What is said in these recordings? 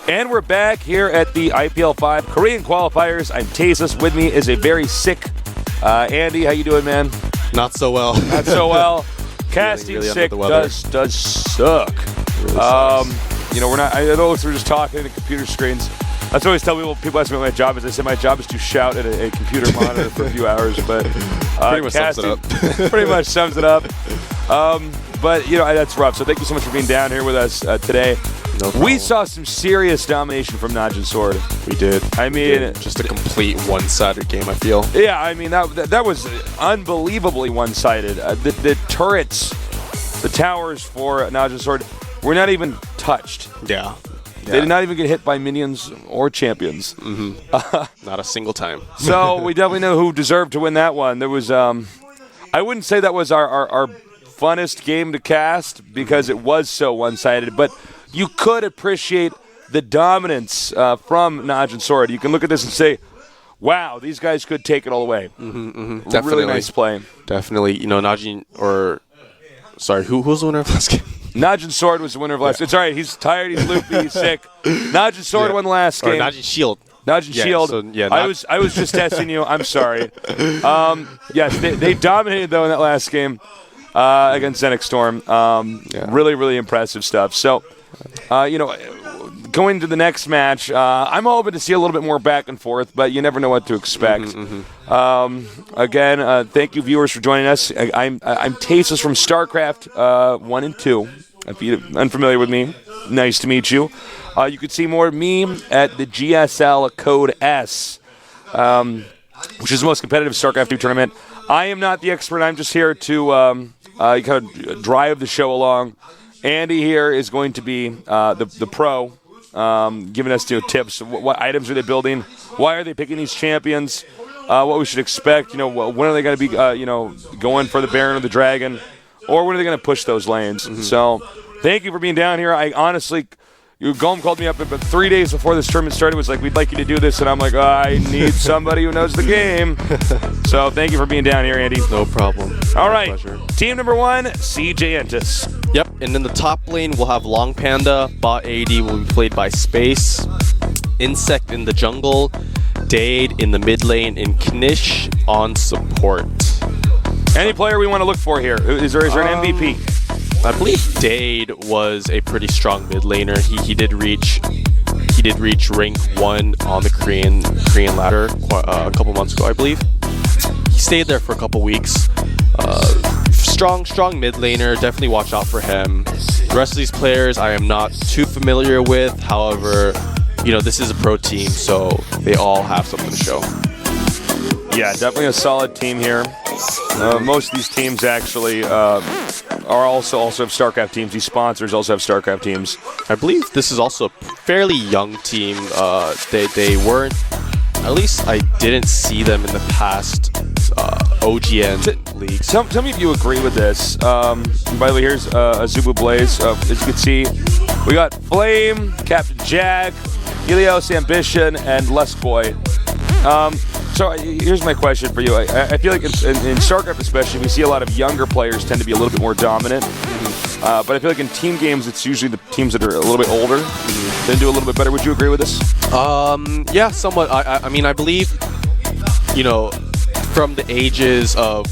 And we're back here at the IPL5 Korean Qualifiers. I'm Tazos. With me is a very sick Andy. How you doing, man? Not so well. Not so well. Casting really sick does suck. Really sucks. You know, I know we're just talking at computer screens. That's what I always tell people ask me what my job is. I say my job is to shout at a computer monitor for a few hours, but pretty much sums it up. Pretty much sums it up. But, you know, that's rough. So thank you so much for being down here with us today. No problem. We saw some serious domination from Najin Sword. We did. I mean, just a complete one-sided game, I feel. Yeah, I mean, that was unbelievably one-sided. The turrets, the towers for Najin Sword were not even touched. Yeah. They did not even get hit by minions or champions. Mm-hmm. Not a single time. So we definitely know who deserved to win that one. There was, I wouldn't say that was our funnest game to cast because it was so one-sided, but you could appreciate the dominance from Najin Sword. You can look at this and say, wow, these guys could take it all the way. Definitely. Really nice play. Definitely. You know, who was the winner of last game? Najin Sword was the winner of last game. It's all right. He's tired. He's loopy. He's sick. Najin Sword won the last game. Or Najin Shield. Najin Shield. So, I was just testing you. I'm sorry. Yes, they dominated, though, in that last game against Zenix Storm. Really, really impressive stuff. So, you know, going to the next match, I'm hoping to see a little bit more back and forth, but you never know what to expect. Again, thank you, viewers, for joining us. I'm Tazos from Starcraft 1 and 2. If you're unfamiliar with me, nice to meet you. You can see more of me at the GSL Code S, which is the most competitive Starcraft 2 tournament. I am not the expert. I'm just here to kind of drive the show along. Andy here is going to be the pro, giving us tips. What items are they building? Why are they picking these champions? What we should expect? You know, when are they going to be going for the Baron or the Dragon, or when are they going to push those lanes? So, thank you for being down here. I honestly, Gom called me up about 3 days before this tournament started. Was like, we'd like you to do this, and I'm like, I need somebody who knows the game. So, thank you for being down here, Andy. No problem. All right, team number 1, CJ Entus. Yep, and in the top lane, we'll have Long Panda. Bot AD will be played by Space. Insect in the jungle. Dade in the mid lane. And Knish on support. Any player we want to look for here? Is there an MVP? I believe Dade was a pretty strong mid laner. He did reach rank 1 on the Korean ladder a couple months ago, I believe. He stayed there for a couple weeks. Strong mid laner. Definitely watch out for him. The rest of these players I am not too familiar with. However, you know, this is a pro team, so they all have something to show. Yeah, definitely a solid team here. Most of these teams actually are also have StarCraft teams. These sponsors also have StarCraft teams. I believe this is also a fairly young team. They weren't, at least I didn't see them in the past OGN leagues. Tell me if you agree with this. By the way, here's AZUBU Blaze. As you can see, we got Flame, Captain Jag, Helios Ambition, and Less Boy. So here's my question for you. I feel like in StarCraft especially, we see a lot of younger players tend to be a little bit more dominant. But I feel like in team games, it's usually the teams that are a little bit older tend to do a little bit better. Would you agree with this? Yeah, somewhat. I mean, I believe, you know, from the ages of,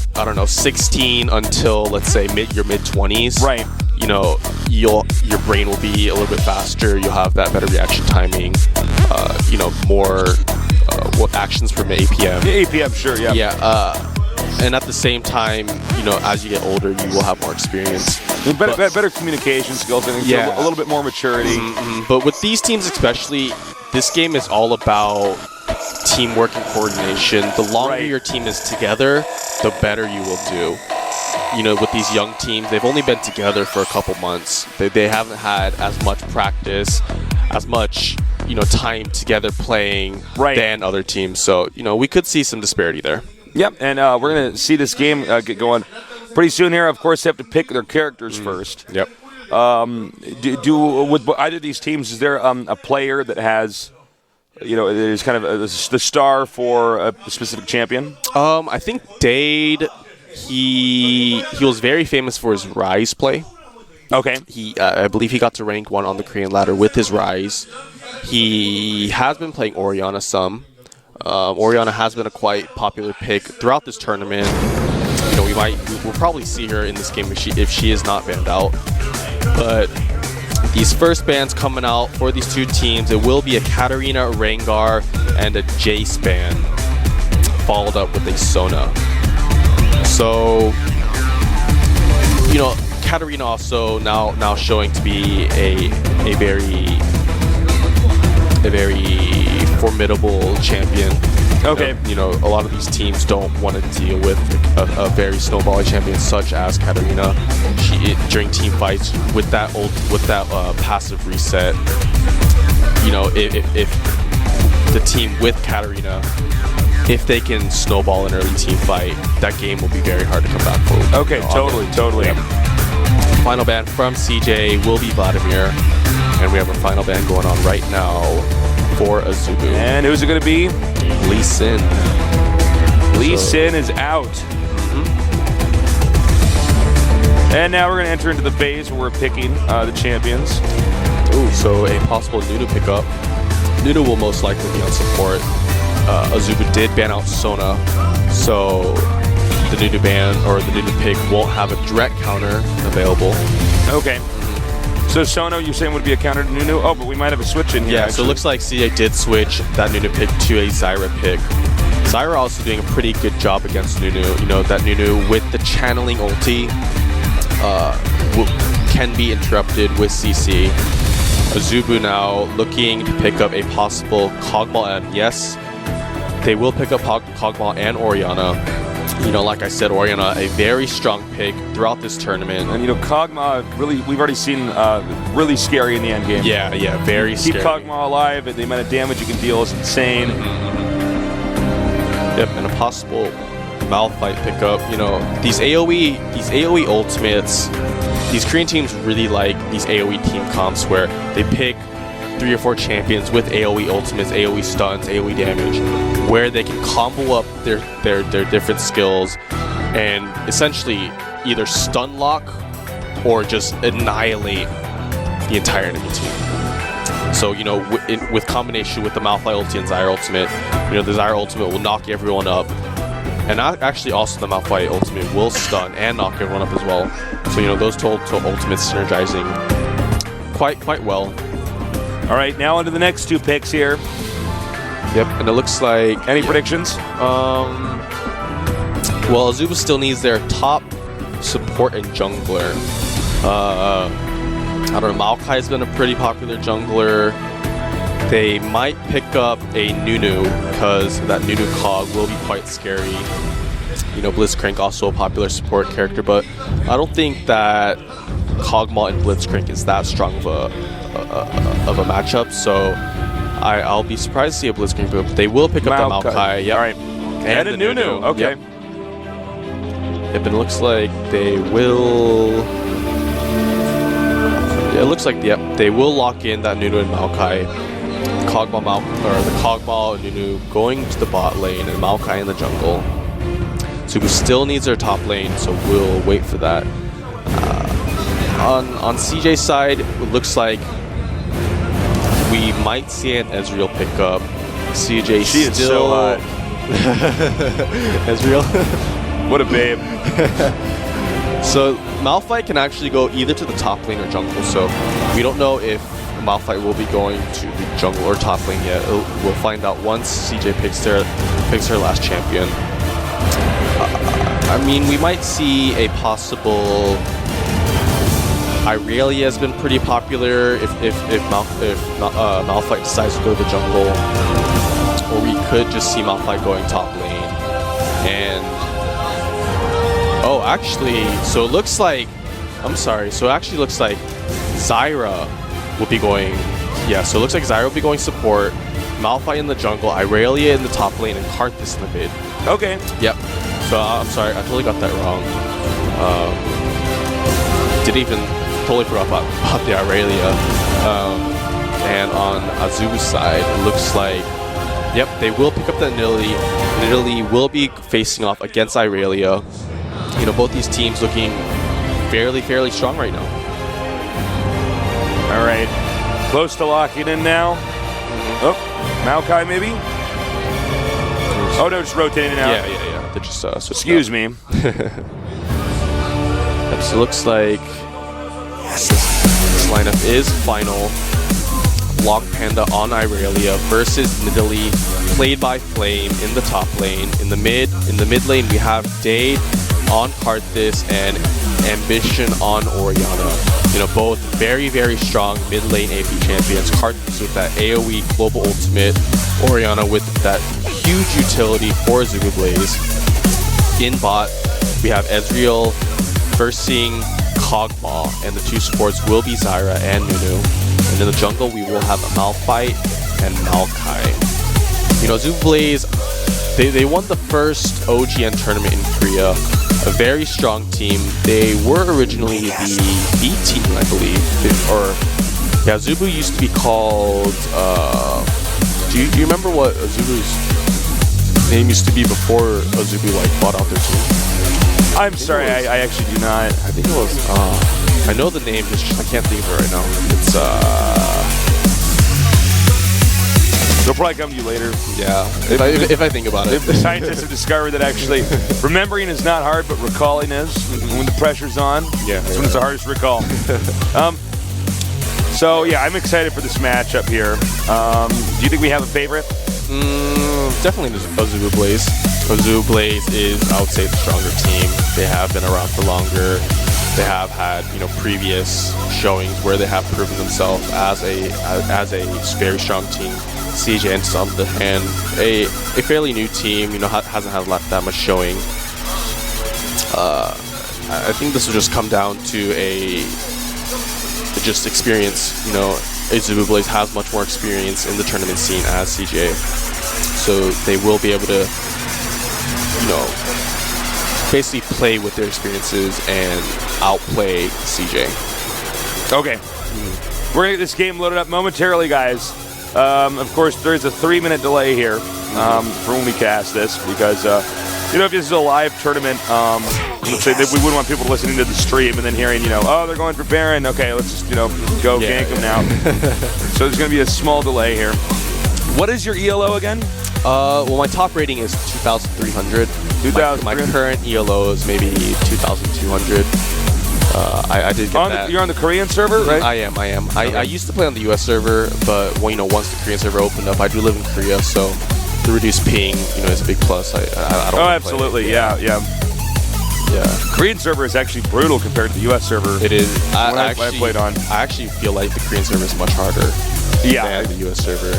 16 until, let's say, your mid-20s. Right. You know, your brain will be a little bit faster. You'll have that better reaction timing. You know, more actions from APM. Yeah, APM, sure, yeah. Yeah. And at the same time, you know, as you get older, you will have more experience. Better communication skills, and a little bit more maturity. But with these teams especially, this game is all about teamwork and coordination. The longer your team is together, the better you will do. You know, with these young teams, they've only been together for a couple months. They haven't had as much practice, as much, you know, time together playing than other teams. So, you know, we could see some disparity there. Yep, and we're going to see this game get going pretty soon here. Of course, they have to pick their characters first. Yep. With either of these teams, is there a player that has, you know, is kind of the star for a specific champion? I think Dade, he was very famous for his Rise play. Okay. I believe he got to rank 1 on the Korean ladder with his Rise. He has been playing Orianna some. Orianna has been a quite popular pick throughout this tournament. You know, we'll probably see her in this game if she is not banned out. But these first bans coming out for these two teams, it will be a Katarina, Rengar, and a Jace ban, followed up with a Sona. So, you know, Katarina also now showing to be a very formidable champion. Okay. You know, a lot of these teams don't want to deal with a very snowbally champion such as Katarina. During team fights with that passive reset, you know, if the team with Katarina, if they can snowball an early team fight, that game will be very hard to come back for. Okay, totally. Yep. Final ban from CJ will be Vladimir, and we have a final ban going on right now for AZUBU. And who's it going to be? Lee Sin. Lee Sin is out. And now we're going to enter into the phase where we're picking the champions. Ooh, so a possible Nunu pickup. Nunu will most likely be on support. AZUBU did ban out Sona, so the Nunu ban or the Nunu pick won't have a direct counter available. Okay. So Sona, you're saying would be a counter to Nunu? Oh, but we might have a switch in here. Yeah, so it looks like CJ did switch that Nunu pick to a Zyra pick. Zyra also doing a pretty good job against Nunu. You know, that Nunu with the channeling ulti can be interrupted with CC. AZUBU now looking to pick up a possible Kog'Maw, and yes, they will pick up Kog'Maw and Orianna. You know, like I said, Orianna, a very strong pick throughout this tournament. And, you know, Kog'Maw, really, we've already seen really scary in the end game. Yeah, very scary. Keep Kog'Maw alive, and the amount of damage you can deal is insane. Yep, and a possible Malphite pickup. You know, these AoE ultimates, these Korean teams really like these AoE team comps where they pick 3 or 4 champions with AoE ultimates, AoE stuns, AoE damage, where they can combo up their different skills and essentially either stun lock or just annihilate the entire enemy team. So, you know, with combination with the Malphite ulti and Zyra ultimate, you know, the Zyra ultimate will knock everyone up. And actually also the Malphite ultimate will stun and knock everyone up as well. So, you know, those two ultimates synergizing quite well. All right, now on to the next 2 picks here. Yep, and it looks like... Any predictions? Well, AZUBU still needs their top support and jungler. I don't know, Maokai has been a pretty popular jungler. They might pick up a Nunu, because that Nunu cog will be quite scary. You know, Blitzcrank also a popular support character, but I don't think that Kog'Maw and Blitzcrank is that strong of a matchup, so I'll be surprised to see a Blitzcrank pick up. They will pick up the Maokai. Yep. All right. And a Nunu. Okay. Yep. Yep, and it looks like they will... it looks like, yep, they will lock in that Nunu and Maokai. The Kog'Maw and Nunu going to the bot lane and Maokai in the jungle. AZUBU still needs their top lane, so we'll wait for that. On CJ's side, it looks like we might see an Ezreal pickup. CJ she still... is so hot. Ezreal? What a babe. So Malphite can actually go either to the top lane or jungle, so we don't know if Malphite will be going to the jungle or top lane yet. We'll find out once CJ picks her last champion. I mean, we might see a possible... Irelia has been pretty popular if Malphite decides to go to the jungle. Or we could just see Malphite going top lane. And... oh, actually, so it looks like... I'm sorry, so it actually looks like Zyra will be going... yeah, so it looks like Zyra will be going support, Malphite in the jungle, Irelia in the top lane, and Karthus in the mid. Okay. Yep. So I'm sorry, I totally got that wrong. Totally forgot about the Irelia. And on AZUBU's side, it looks like, yep, they will pick up that Nidalee. Nidalee will be facing off against Irelia. You know, both these teams looking fairly strong right now. All right. Close to locking in now. Oh, Maokai maybe? Oh, no, just rotating it out. Yeah. They're just excuse me. So it looks like this lineup is final. Long Panda on Irelia versus Nidalee, played by Flame in the top lane. In the mid lane, we have Dade on Karthus and Ambition on Orianna. You know, both very, very strong mid lane AP champions. Karthus with that AoE global ultimate, Orianna with that huge utility for AZUBU Blaze. In bot, we have Ezreal versing Kog'Maw, and the two supports will be Zyra and Nunu. And in the jungle, we will have Malphite and Maokai. You know, AZUBU Blaze, they won the first OGN tournament in Korea. A very strong team. They were originally the B team, I believe. AZUBU used to be called. Do you remember what AZUBU's name used to be before AZUBU bought out their team? I'm sorry, I actually do not. I think it was. I know the name, just I can't think of it right now. It's They'll probably come to you later. Yeah, if I think about it. The scientists have discovered that actually remembering is not hard, but recalling is. When the pressure's on, that's when it's the hardest to recall. So yeah, I'm excited for this matchup here. Do you think we have a favorite? Definitely AZUBU Blaze. AZUBU Blaze is, I would say, the stronger team. They have been around for longer. They have had, you know, previous showings where they have proven themselves as a very strong team. CJ and on the hand, a fairly new team, you know, hasn't had that much showing. I think this will just come down to just experience. You know, AZUBU Blaze has much more experience in the tournament scene as CJ, so they will be able to, you know, basically play with their experiences and outplay CJ. Okay. We're going to get this game loaded up momentarily, guys. Of course, there's a 3-minute delay here for when we cast this because, you know, if this is a live tournament, let's say that we wouldn't want people listening to the stream and then hearing, you know, oh, they're going for Baron. Okay, let's just, you know, go gank them now. So there's going to be a small delay here. What is your ELO again? Well, my top rating is 2,300. My current ELO is maybe 2,200. I did get that. You're on the Korean server, right? I am. Okay. I used to play on the US server, but well, you know, once the Korean server opened up, I do live in Korea, so the reduced ping, you know, is a big plus. I don't. Oh, absolutely. Yeah. Korean server is actually brutal compared to the US server. It is. I played on. I actually feel like the Korean server is much harder. Than the US server.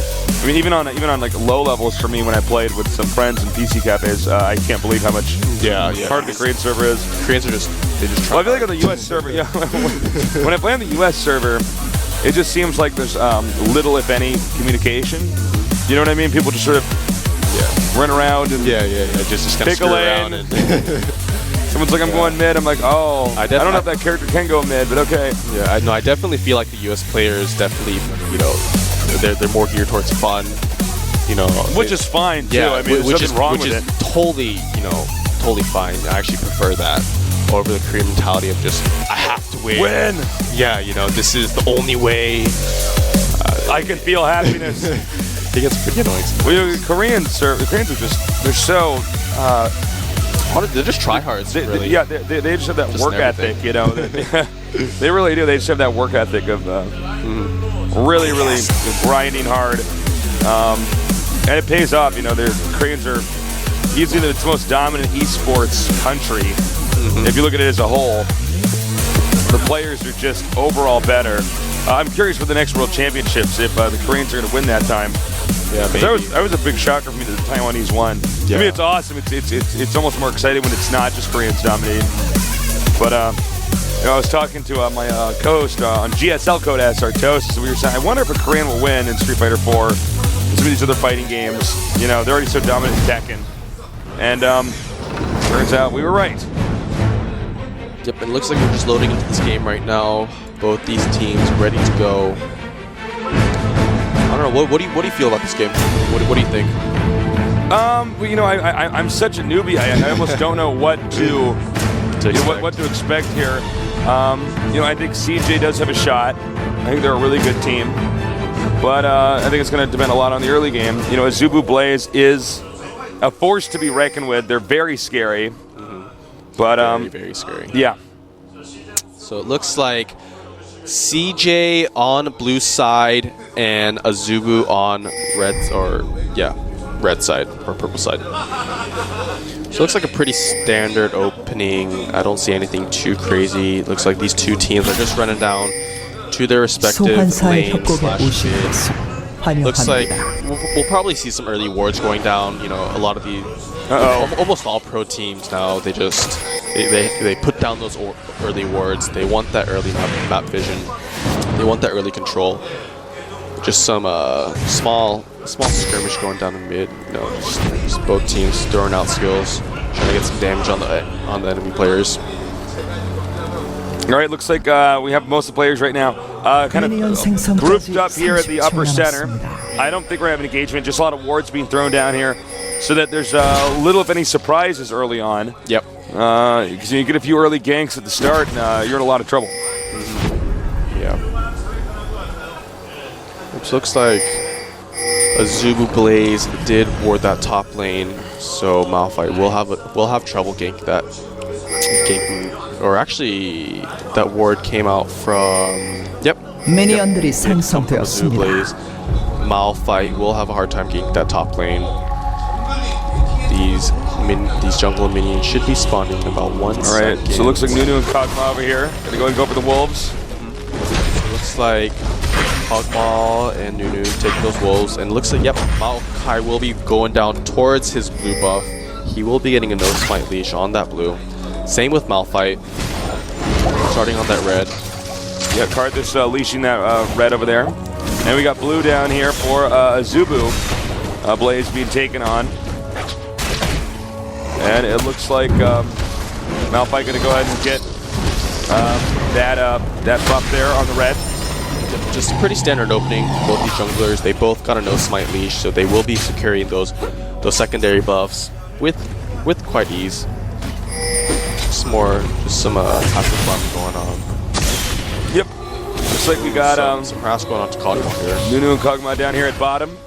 I mean, even on like low levels for me when I played with some friends in PC cafes, I can't believe how much harder the Korean server is. Koreans are just try. Well, I feel like on the US server, when I play on the US server, it just seems like there's little, if any, communication. You know what I mean? People just sort of run around and just kind of pick a lane. And someone's like, I'm going mid. I'm like, oh, I don't know if that character can go mid, but okay. Yeah, I know. I definitely feel like the US players definitely, you know, they're more geared towards fun, you know. Which is fine too. I mean, there's nothing wrong with it. Totally, you know, totally fine. I actually prefer that over the Korean mentality of just, I have to win. Yeah, you know, this is the only way. I can feel happiness. It gets pretty annoying. Well, the Koreans are just, they're so. They're just tryhards, really. They just have that work ethic, you know. They really do. They just have that work ethic of really grinding hard, and it pays off. You know, the Koreans are easily the most dominant esports country. If you look at it as a whole, the players are just overall better. I'm curious for the next World Championships if the Koreans are going to win that time. Yeah, that was a big shocker for me that the Taiwanese won. Yeah. I mean, it's awesome. It's almost more exciting when it's not just Koreans dominating. But you know, I was talking to my co-host on GSL Code as Sartos, and we were saying, I wonder if a Korean will win in Street Fighter 4 and some of these other fighting games. You know, they're already so dominant in Tekken. And turns out we were right. Yep, it looks like we're just loading into this game right now. Both these teams ready to go. I don't know. What do you feel about this game? What do you think? Well, you know, I'm such a newbie. I almost don't know what to expect here. You know, I think CJ does have a shot. I think they're a really good team. But I think it's going to depend a lot on the early game. You know, AZUBU Blaze is a force to be reckoned with. They're very scary. But very scary. Yeah. So it looks like CJ on blue side and AZUBU on red side or purple side. So it looks like a pretty standard opening. I don't see anything too crazy. It looks like these two teams are just running down to their respective lanes. Looks like we'll probably see some early wards going down. You know, a lot of the almost all pro teams now, they just they put down those early wards. They want that early map vision. They want that early control. Just some small skirmish going down the mid. You know, just both teams throwing out skills, trying to get some damage on the enemy players. All right, looks like we have most of the players right now kind of grouped up here at the upper center. I don't think we're having engagement, just a lot of wards being thrown down here so that there's little, if any, surprises early on. Yep. Because you get a few early ganks at the start and you're in a lot of trouble. Yeah. Which looks like AZUBU Blaze did ward that top lane, so Malphite will have trouble ganking. Or actually, that ward came out from 미니언들이 AZUBU 생성되었습니다. Blaze. Malphite will have a hard time ganking that top lane. These jungle minions should be spawning in about 1 second. All right, so it looks like Nunu and Kog'Maw over here. Gonna go and go for the wolves. So it looks like Kog'Maw and Nunu taking those wolves, and it looks like Maokai will be going down towards his blue buff. He will be getting a no smite leash on that blue. Same with Malphite, starting on that red. Yeah, Karthus leashing that red over there. And we got blue down here for AZUBU Blaze being taken on. And it looks like Malphite going to go ahead and get that buff there on the red. Just a pretty standard opening. Both these junglers, they both got a no smite leash, so they will be securing those secondary buffs with quite ease. Just some passive farming going on. Yep. Looks like we got some harass going on to Kog'Maw here. Nunu and Kog'Maw down here at bottom,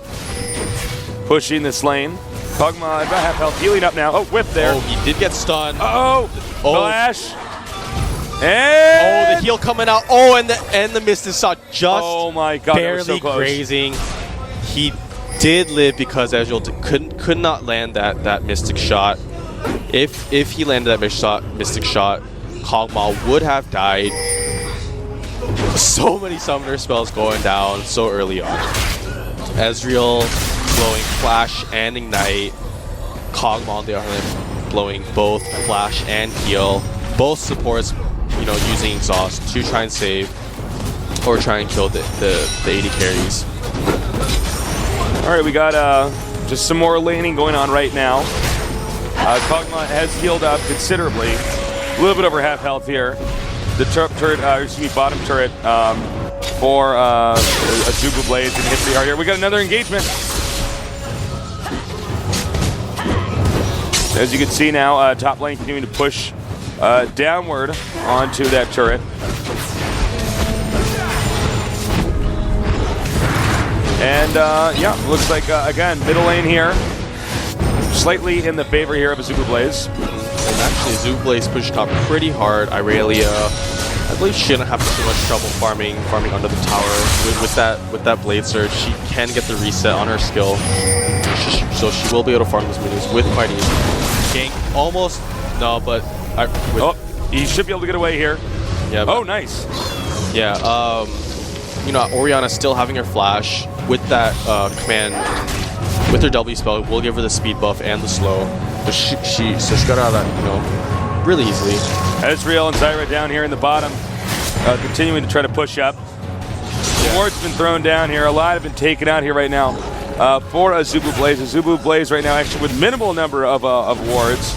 pushing this lane. Kog'Maw about half health, healing up now. Oh, whip there. Oh, he did get stunned. Flash. And the heal coming out. Oh, and the Mystic Shot just oh my God, barely that was so close. grazing. He did live because Ezreal could not land that Mystic Shot. If he landed that Mystic Shot, Kog'Maw would have died. So many summoner spells going down so early on. Ezreal blowing Flash and Ignite. Kog'Maw on the other hand blowing both Flash and Heal. Both supports, using Exhaust to try and save or try and kill the AD carries. All right, we got just some more laning going on right now. Kog'Maw has healed up considerably. A little bit over half health here. The bottom turret for AZUBU Blaze and hit pretty hard here. We got another engagement. As you can see now, top lane continuing to push downward onto that turret. And looks like, again, middle lane here. Slightly in the favor here of AZUBU Blaze. And actually, AZUBU Blaze pushed top pretty hard. Irelia, I believe she shouldn't have too much trouble farming under the tower. With that Blade Surge, she can get the reset on her skill. So she will be able to farm those minions with quite ease. Gank almost, no, but... he should be able to get away here. Yeah. Oh, nice. Yeah, Orianna still having her flash with that command, with her W spell, will give her the speed buff and the slow. But she got out of that, really easily. Ezreal and Zyra down here in the bottom, continuing to try to push up. Ward's been thrown down here. A lot have been taken out here right now for AZUBU Blaze. AZUBU Blaze right now actually with minimal number of wards.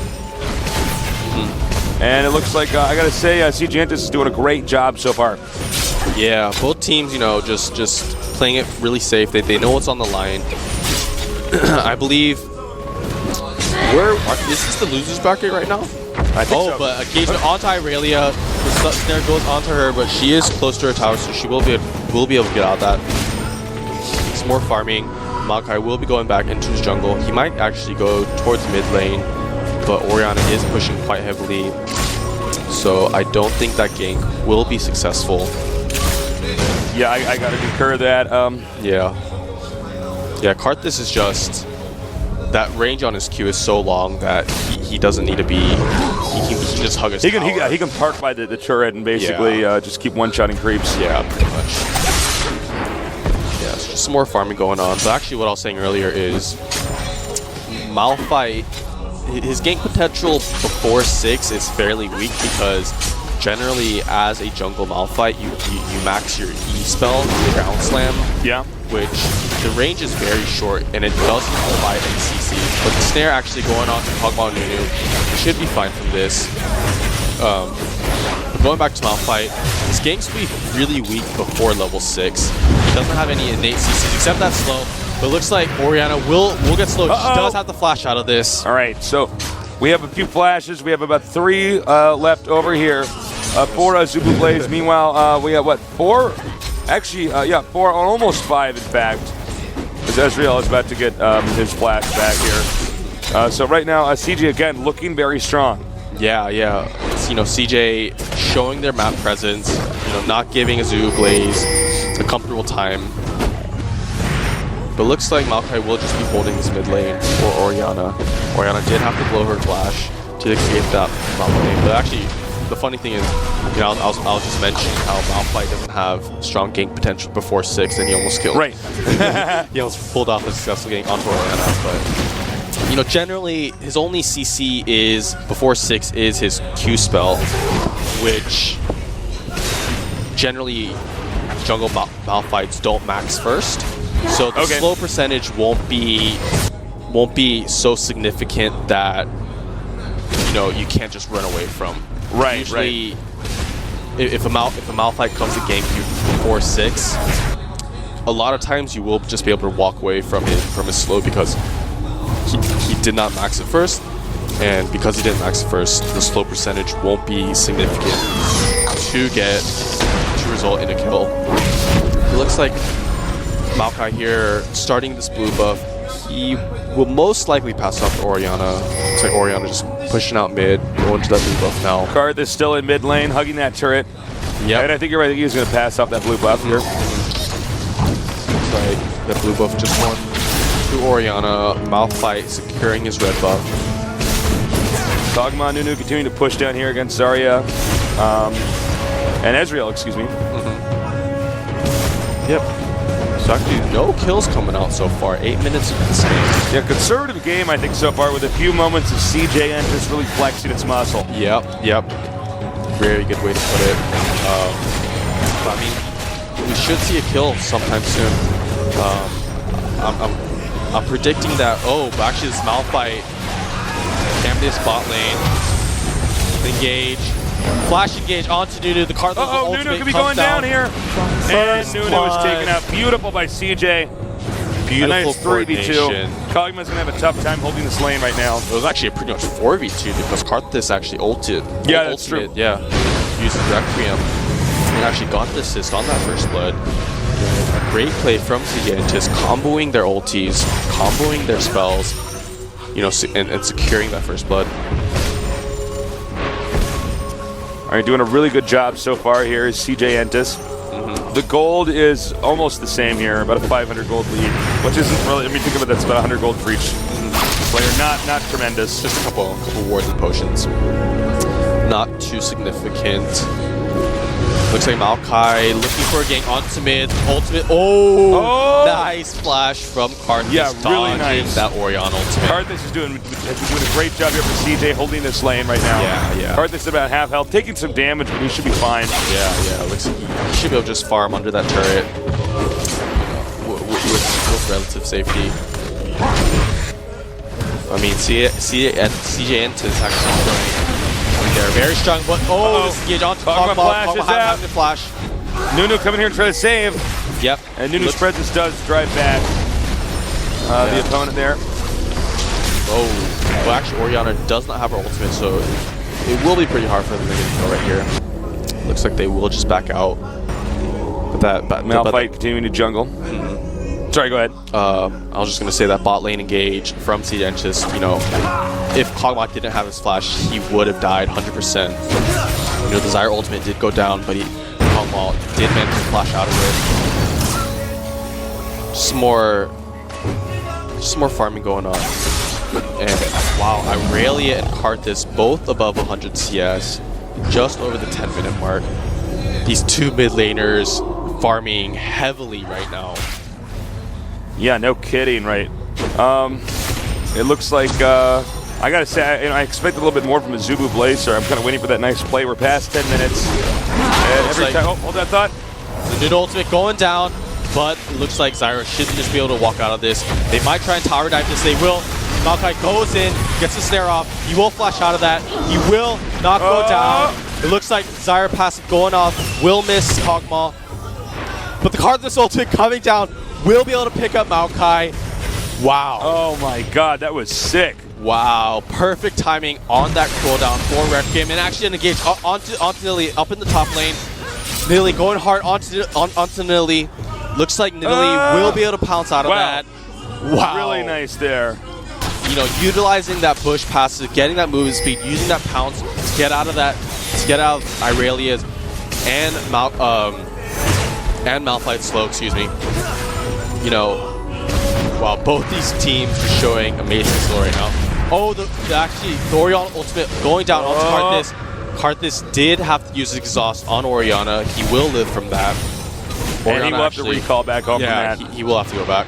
And it looks like, I gotta say, CG Entus is doing a great job so far. Yeah, both teams, just playing it really safe. They know what's on the line. I believe, is this the loser's bracket right now? I think so. But engagement onto Irelia. The snare goes onto her, but she is close to her tower, so she will be able to get out of that. some more farming. Maokai will be going back into his jungle. He might actually go towards mid lane, but Orianna is pushing quite heavily. So I don't think that gank will be successful. Yeah, I gotta concur that. Yeah, Karthus is just, that range on his Q is so long that he doesn't need to be, he can just hug his tower. He can park by the turret and basically just keep one-shotting creeps. Yeah, pretty much. Yeah, it's just some more farming going on. But actually what I was saying earlier is Malphite, his gank potential before 6 is fairly weak because generally as a jungle Malphite, you max your E spell, your ground slam. Yeah. Which the range is very short and it doesn't provide any CC. But the snare actually going on to Kog'Maw Nunu should be fine from this. But going back to Malphite, his ganks will be really weak before level 6. He doesn't have any innate CCs except that slow. But it looks like Orianna will get slowed. She does have the flash out of this. All right, so we have a few flashes. We have about 3 left over here for AZUBU plays. Meanwhile, we have what, 4? Actually, yeah, 4, almost 5 in fact. As Ezreal is about to get his flash back here. So right now, CJ again looking very strong. Yeah. It's, CJ showing their map presence. Not giving AZUBU Blaze a comfortable time. But looks like Maokai will just be holding his mid lane for Orianna. Orianna did have to blow her flash to escape that Malphite. But actually, the funny thing is, I was just mentioning how Malphite doesn't have strong gank potential before 6, and he almost killed. Right. He almost pulled off a successful gank onto Orianna. But generally, his only CC is before 6 is his Q spell, which generally jungle Malphites don't max first. So the slow percentage won't be so significant that you can't just run away from. Right. Usually, if a Malphite comes to gank you before 6, a lot of times you will just be able to walk away from his slow because he did not max it first, and because he didn't max it first, the slow percentage won't be significant to result in a kill. It looks like Maokai here starting this blue buff. He will most likely pass off to Orianna. Looks like Orianna just pushing out mid, going to that blue buff now. Karth is still in mid lane, hugging that turret. Yeah, and I think you're right. I think he's going to pass off that blue buff here. Looks like that blue buff just won to Orianna. Malphite securing his red buff. Kog'Maw Nunu continuing to push down here against Zarya. And Ezreal, excuse me. Yep. So actually, no kills coming out so far. 8 minutes of this game. Yeah, conservative game, I think, so far, with a few moments of CJ Entus really flexing its muscle. Yep. Very good way to put it. But I mean, we should see a kill sometime soon. I'm predicting that. But actually, this Malphite camped his bot lane. Engage. Flash engage onto Nunu. The card. Nunu could be going down here. And Nunu was taken out. Beautiful by CJ. Beautiful. A nice 3v2. Kog'Maw's going to have a tough time holding this lane right now. It was actually a pretty much 4v2 because Karthus actually ulted. Yeah, that's true. Yeah. Using Requiem. And actually got the assist on that first blood. A great play from Entus, comboing their ultis, comboing their spells, and securing that first blood. All right, doing a really good job so far here is CJ Entus. The gold is almost the same here, about a 500 gold lead, which isn't really, think of it, that's about 100 gold for each player. Not tremendous. Just a couple wards and potions. Not too significant. Looks like Maokai looking for a gank onto mid. Ultimate. Oh! Nice flash from Karthus. Yeah, really nice. That Orianna ultimate. Karthus has been doing a great job here for CJ holding this lane right now. Yeah. Karthus is about half health, taking some damage, but he should be fine. Yeah. Looks like he should be able to just farm under that turret with relative safety. I mean, CJ Entus actually going. They're very strong, but this engage onto Kog'Maw. Having to flash. Nunu coming here and trying to save. Yep. And Nunu's presence does drive back the opponent there. Well, actually, Orianna does not have her ultimate, so it will be pretty hard for them to get a kill right here. Looks like they will just back out. But Malphite continuing to jungle. Sorry, go ahead. I was just going to say that bot lane engage from CJ Entus, you know, if Kog'Maw didn't have his flash, he would have died 100%. You know, the Zyra ultimate did go down, but Kog'Maw did manage to flash out of it. Just more farming going on. And wow, Irelia and Karthus both above 100 CS, just over the 10-minute mark. These two mid laners farming heavily right now. Yeah, no kidding, right? It looks like I gotta say, I expect a little bit more from AZUBU Blazer. I'm kind of waiting for that nice play. We're past 10 minutes. And every time, hold that thought. The new ultimate going down, but it looks like Zyra should just be able to walk out of this. They might try and tower dive this. They will. Maokai goes in, gets the snare off. He will flash out of that. He will not go down. It looks like Zyra passive going off. Will miss Kog'Maw. But the Karthus ultimate coming down will be able to pick up Maokai. Wow. Oh my god, that was sick. Wow. Perfect timing on that cooldown for Refgame. And actually an engage onto Nidalee up in the top lane. Nidalee going hard onto Nidalee. Looks like Nidalee will be able to pounce out of that. Wow. Really nice there. You know, utilizing that push passive, getting that movement speed, using that pounce to get out of that, to get out of Irelia's and Malphite's slow, excuse me. You know, wow, both these teams are showing amazing skill right now. Oh, actually, the Orianna ultimate going down onto Karthus. Karthus did have to use his exhaust on Orianna. He will live from that. And he will have to recall back home from that. He will have to go back.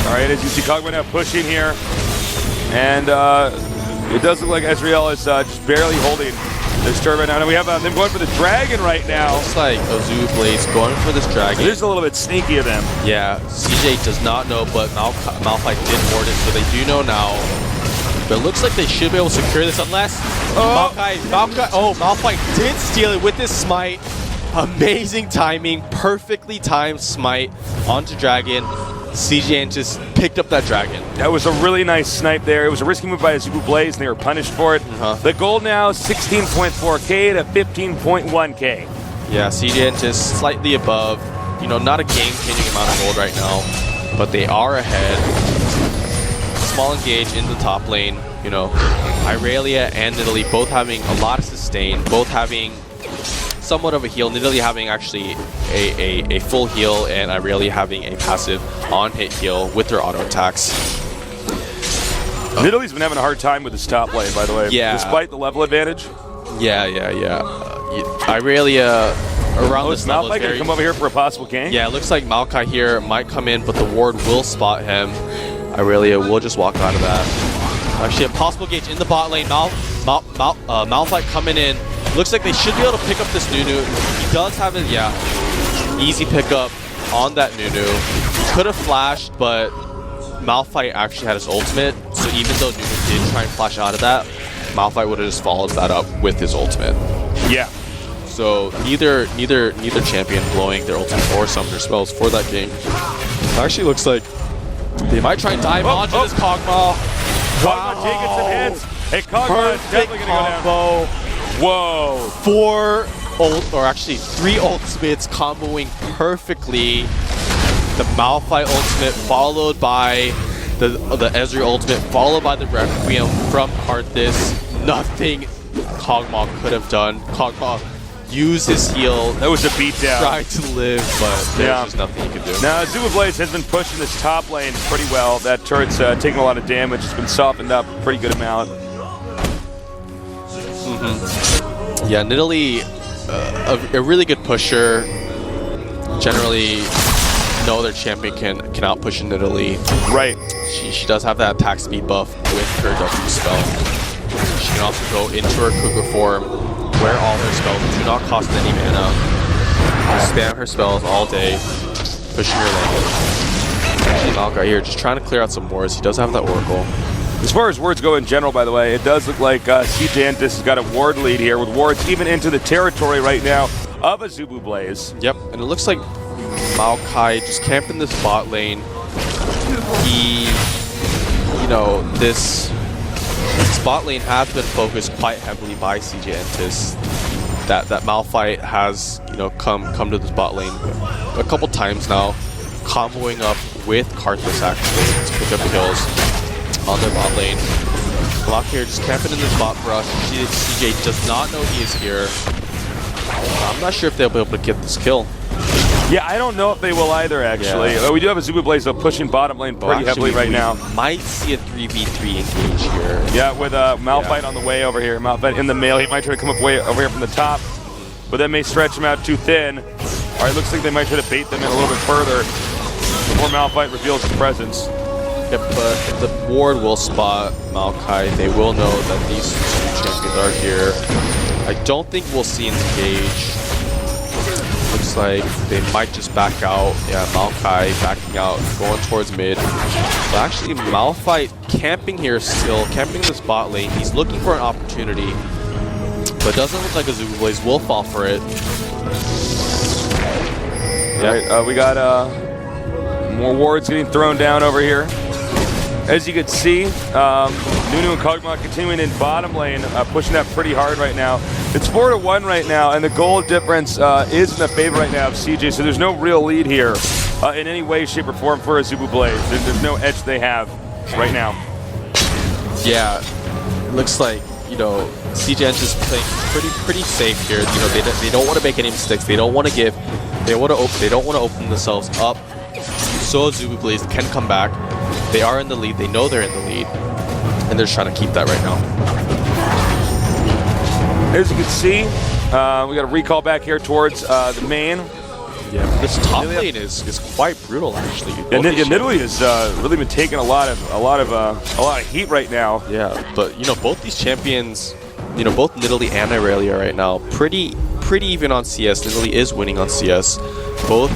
All right, as you see, Kog'Maw now pushing here, and it does look like Ezreal is just barely holding this turret now. And we have them going for the dragon right now. Looks like AZUBU Blaze going for this dragon. It is a little bit sneaky of them. Yeah, CJ does not know, but Malphite did ward it, so they do know now. But it looks like they should be able to secure this unless Malphite did steal it with his smite. Amazing timing, perfectly timed smite onto dragon. CJ just picked up that dragon. That was a really nice snipe there. It was a risky move by AZUBU Blaze, and they were punished for it. The goal now, 16.4K to 15.1K. Yeah, CJ just slightly above. You know, not a game-changing amount of gold right now, but they are ahead. Small engage in the top lane. You know, Irelia and Nidalee both having a lot of sustain, both having somewhat of a heal. Nidalee having actually a full heal, and Irelia having a passive on-hit heal with their auto attacks. Nidalee's been having a hard time with his top lane, by the way. Yeah. Despite the level advantage. Yeah. Irelia around this level Malphite gonna come over here for a possible gank? Yeah, it looks like Maokai here might come in, but the ward will spot him. Irelia will just walk out of that. Actually, a possible gauge in the bot lane. Malphite coming in. Looks like they should be able to pick up this Nunu. He does have it, yeah. Easy pickup on that Nunu. Could have flashed, but Malphite actually had his ultimate. So even though Nunu did try and flash out of that, Malphite would have just followed that up with his ultimate. Yeah. So neither champion blowing their ultimate or some of their spells for that game. It actually looks like they might try and dive onto this Kog'Maw. Kog'Maw taking some hits. Hey, Kog'Maw is definitely going to go down. Whoa. 3 ultimates comboing perfectly. The Malphite ultimate followed by the Ezreal ultimate, followed by the Requiem from Karthus. Nothing Kog'Maw could have done. Kog'Maw used his heal. That was a beatdown. Tried to live, but there's just nothing he could do. Now, AZUBU Blaze has been pushing this top lane pretty well. That turret's taking a lot of damage. It's been softened up a pretty good amount. Yeah, Nidalee, a really good pusher. Generally, no other champion can outpush Nidalee. Right. She does have that attack speed buff with her W spell. She can also go into her Cougar form, where all her spells do not cost any mana. Just spam her spells all day, pushing her lane. Actually, Maokai here just trying to clear out some wards. He does have that Oracle. As far as wards go in general, by the way, it does look like CJ Entus has got a ward lead here, with wards even into the territory right now of AZUBU Blaze. Yep, and it looks like Maokai just camping this bot lane. This bot lane has been focused quite heavily by CJ Entus. that Malphite has, you know, come to the bot lane a couple times now, comboing up with Karthus actually to pick up kills on their bot lane. Block here just camping in this bot brush. CJ does not know he is here. I'm not sure if they'll be able to get this kill. Yeah, I don't know if they will either, actually. Yeah. We do have a AZUBU Blaze, though, pushing bottom lane pretty heavily right now. Might see a 3v3 engage here. Yeah, with Malphite on the way over here. Malphite in the mail. He might try to come up way over here from the top, but that may stretch him out too thin. All right, looks like they might try to bait them in a little bit further before Malphite reveals his presence. Yep, but the ward will spot Maokai. They will know that these two champions are here. I don't think we'll see an engage. Looks like they might just back out. Yeah, Maokai backing out, going towards mid. But actually, Malphite camping here still, camping this bot lane. He's looking for an opportunity, but it doesn't look like AZUBU Blaze will fall for it. Yeah, right, we got more wards getting thrown down over here. As you can see, Nunu and Kog'Maw continuing in bottom lane, pushing that pretty hard right now. It's 4-1 right now, and the goal difference is in the favor right now of CJ, so there's no real lead here in any way, shape, or form for AZUBU Blaze. There's no edge they have right now. Yeah, it looks like, you know, CJ is playing pretty safe here. You know, they don't want to make any mistakes. They don't want to give. They don't want to open themselves up, so AZUBU Blaze can come back. They are in the lead. They know they're in the lead, and they're just trying to keep that right now. As you can see, we got a recall back here towards the main. Yeah, this top lane is quite brutal actually. And Nidalee has really been taking a lot of heat right now. Yeah, but you know, both these champions, you know, both Nidalee and Irelia right now, pretty even on CS. Nidalee is winning on CS. Both.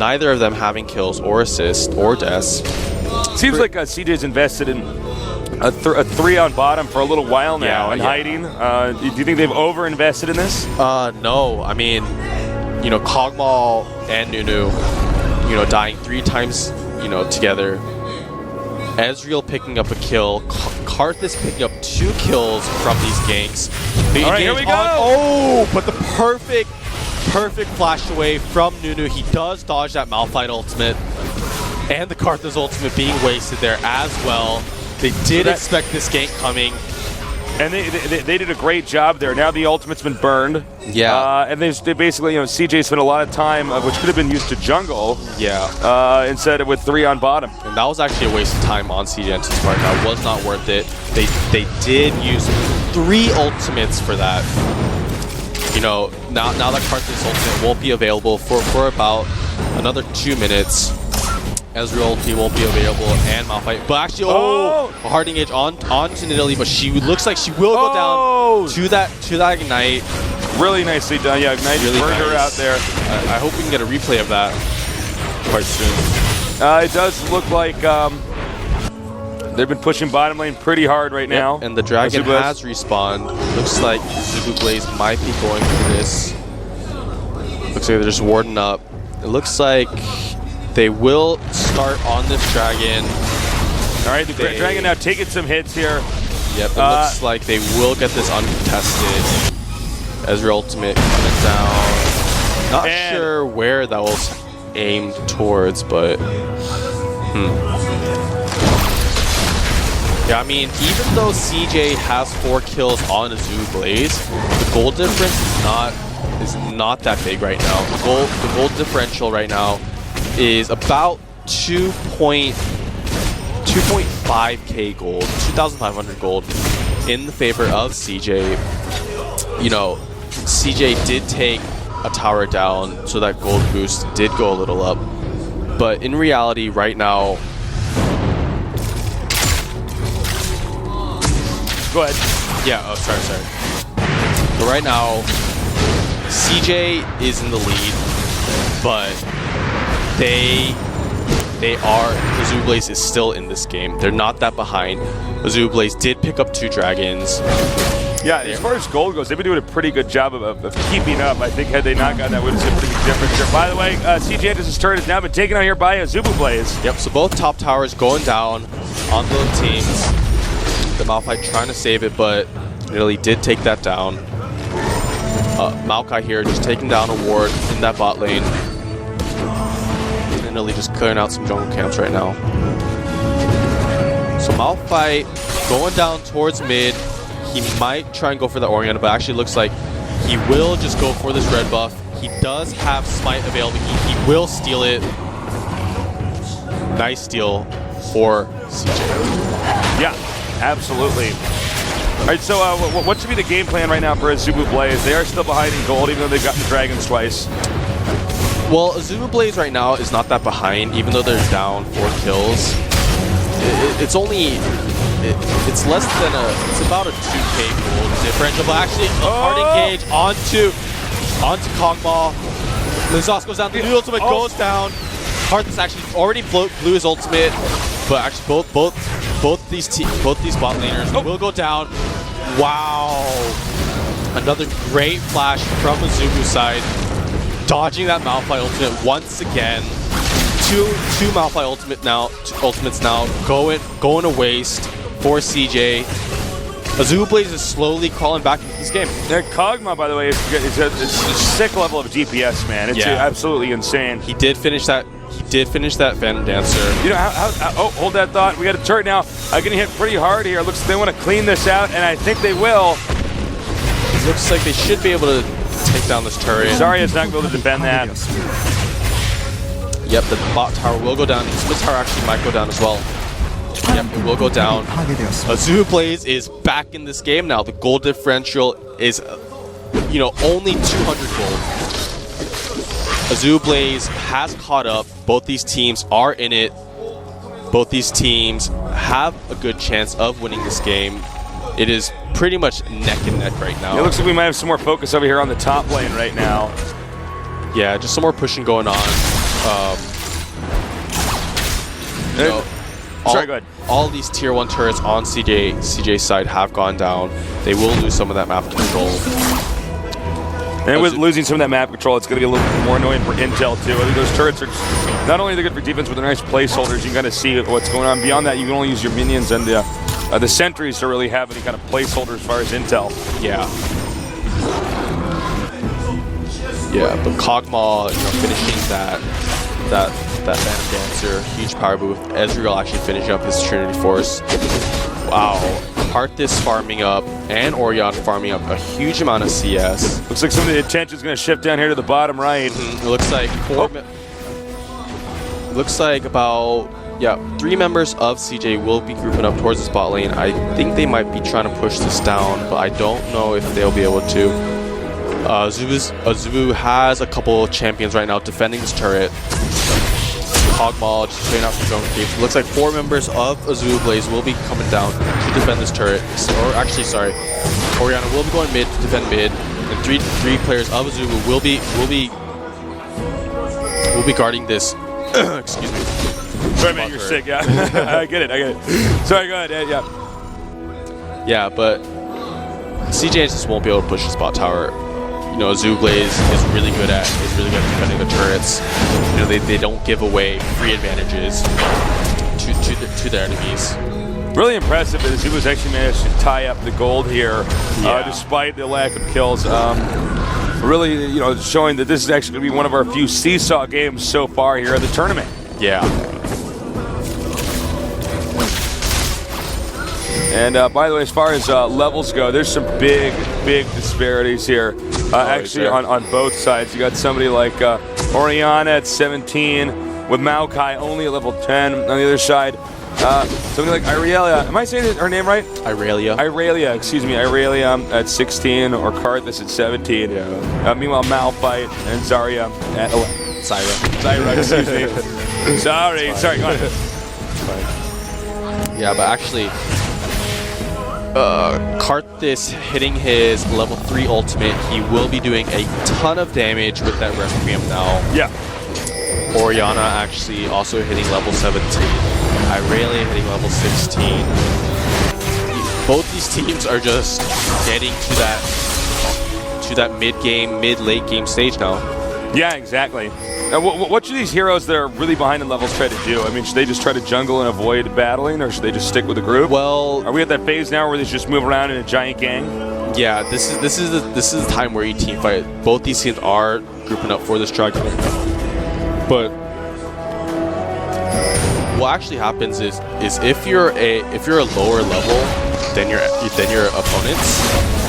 Neither of them having kills or assists or deaths. Seems like CJ's invested in a 3 on bottom for a little while now and hiding. Do you think they've over-invested in this? No. I mean, you know, Kog'Maw and Nunu, you know, dying 3 times, you know, together. Ezreal picking up a kill. Karthus picking up 2 kills from these ganks. All right, here we go. Oh, but the perfect flash away from Nunu. He does dodge that Malphite ultimate and the Karthus ultimate being wasted there as well. They did expect this gank coming. And they did a great job there. Now the ultimate's been burned. Yeah. And they basically, you know, CJ spent a lot of time, which could have been used to jungle. Yeah. Instead of with 3 on bottom. And that was actually a waste of time on CJ Entus' part. That was not worth it. They did use 3 ultimates for that. You know, now that Karthus ultimate won't be available for about another 2 minutes. Ezreal ulti won't be available, and Malphite. But actually, a hard engage onto Nidalee, but she looks like she will go down to that Ignite. Really nicely done. Yeah, Ignite really burned her out there. I hope we can get a replay of that quite soon. It does look like they've been pushing bottom lane pretty hard right now. And the dragon has respawned. Looks like AZUBU Blaze might be going for this. Looks like they're just warding up. It looks like they will start on this dragon. All right, the dragon now taking some hits here. Yep, it looks like they will get this uncontested. Ezreal ultimate coming down. Not sure where that was aimed towards, but yeah, I mean, even though CJ has 4 kills on AZUBU Blaze, the gold difference is not that big right now. The gold differential right now is about 2.5k gold, 2,500 gold in the favor of CJ. You know, CJ did take a tower down, so that gold boost did go a little up. But in reality, right now, go ahead. Yeah, oh, sorry. But right now, CJ is in the lead, but AZUBU Blaze is still in this game. They're not that behind. AZUBU Blaze did pick up 2 dragons. Yeah, as far as gold goes, they've been doing a pretty good job of keeping up. I think had they not gotten that, would have been a pretty big difference here. By the way, CJ Entus' turret has now been taken out here by AZUBU Blaze. Yep, so both top towers going down on both teams. The Malphite trying to save it, but really did take that down. Maokai here just taking down a ward in that bot lane. And really just clearing out some jungle camps right now. So Malphite going down towards mid. He might try and go for the Orianna, but actually looks like he will just go for this red buff. He does have Smite available. He will steal it. Nice steal for CJ. Yeah, absolutely. All right, so what should be the game plan right now for AZUBU Blaze? They are still behind in gold, even though they've gotten the dragons twice. Well, AZUBU Blaze right now is not that behind, even though they're down 4 kills. It's only, it's less than it's about a 2k gold differential, but actually a hard engage onto Kog'Maw. Lizos goes down, the new ultimate goes down. Hearth's actually already blew his ultimate, but actually both these bot laners will go down. Wow. Another great flash from AZUBU's side. Dodging that Malphite ultimate once again. Two Malphite ultimates now going to waste for CJ. AZUBU Blaze is slowly crawling back into this game. Their Kog'Maw, by the way, is a sick level of DPS, man. It's absolutely insane. He did finish that. He did finish that Phantom Dancer. You know oh, hold that thought. We got a turret now. Getting hit pretty hard here. Looks like they want to clean this out, and I think they will. It looks like they should be able to take down this turret. Zarya's not going to defend that. Yep, the bot tower will go down. The split tower actually might go down as well. Yep, it will go down. AZUBU Blaze is back in this game now. The gold differential is, only 200 gold. AZUBU Blaze has caught up. Both these teams are in it. Both these teams have a good chance of winning this game. It is pretty much neck and neck right now. It looks like we might have some more focus over here on the top lane right now. Yeah, just some more pushing going on. Sorry, go ahead. All these tier 1 turrets on CJ's side have gone down. They will lose some of that map control. And with losing some of that map control, it's going to be a little bit more annoying for intel, too. I think those turrets are not only they're good for defense, but they're nice placeholders. You can kind of see what's going on. Beyond that, you can only use your minions and the sentries to really have any kind of placeholder as far as intel. Yeah. Yeah, but Kog'Maw, finishing that Phantom Dancer, huge power boost. Ezreal actually finishing up his Trinity Force. Wow. Karthus farming up and Orianna farming up a huge amount of CS. Looks like some of the attention is going to shift down here to the bottom right. It looks like about 3 members of CJ will be grouping up towards the spot lane. I think they might be trying to push this down, but I don't know if they'll be able to. AZUBU has a couple champions right now defending this turret. Kog'Maw just clearing out some jungle creeps. Looks like 4 members of AZUBU Blaze will be coming down to defend this turret. Or actually, sorry, Orianna will be going mid to defend mid, and three players of AZUBU will be guarding this. Excuse me. Sorry, man, you're sick. Yeah, I get it. Sorry, go ahead. Yeah, but CJ just won't be able to push the spot tower. AZUBU Blaze is really good at defending the turrets. They don't give away free advantages to their enemies. Really impressive that AZUBU's actually managed to tie up the gold here, despite the lack of kills. Really, showing that this is actually going to be one of our few seesaw games so far here in the tournament. Yeah. And by the way, as far as levels go, there's some big disparities here. Actually, on both sides. You got somebody like Orianna at 17, with Maokai only at level 10. On the other side, somebody like Irelia. Am I saying her name right? Irelia, excuse me. Irelia at 16, or Karthus at 17. Yeah. Meanwhile, Malphite and Zarya at 11. Zyra, excuse me. Sorry, go ahead. Yeah, but actually, Karthus hitting his level 3 ultimate, he will be doing a ton of damage with that Requiem now. Yeah. Orianna actually also hitting level 17. Irelia hitting level 16. Both these teams are just getting to that mid-late game stage now. Yeah, exactly. What should these heroes that are really behind in levels try to do? I mean, should they just try to jungle and avoid battling, or should they just stick with the group? Well, are we at that phase now where they just move around in a giant gang? Yeah, this is the time where you team fight. Both these teams are grouping up for this dragon right now. But what actually happens is if you're a lower level than your opponents,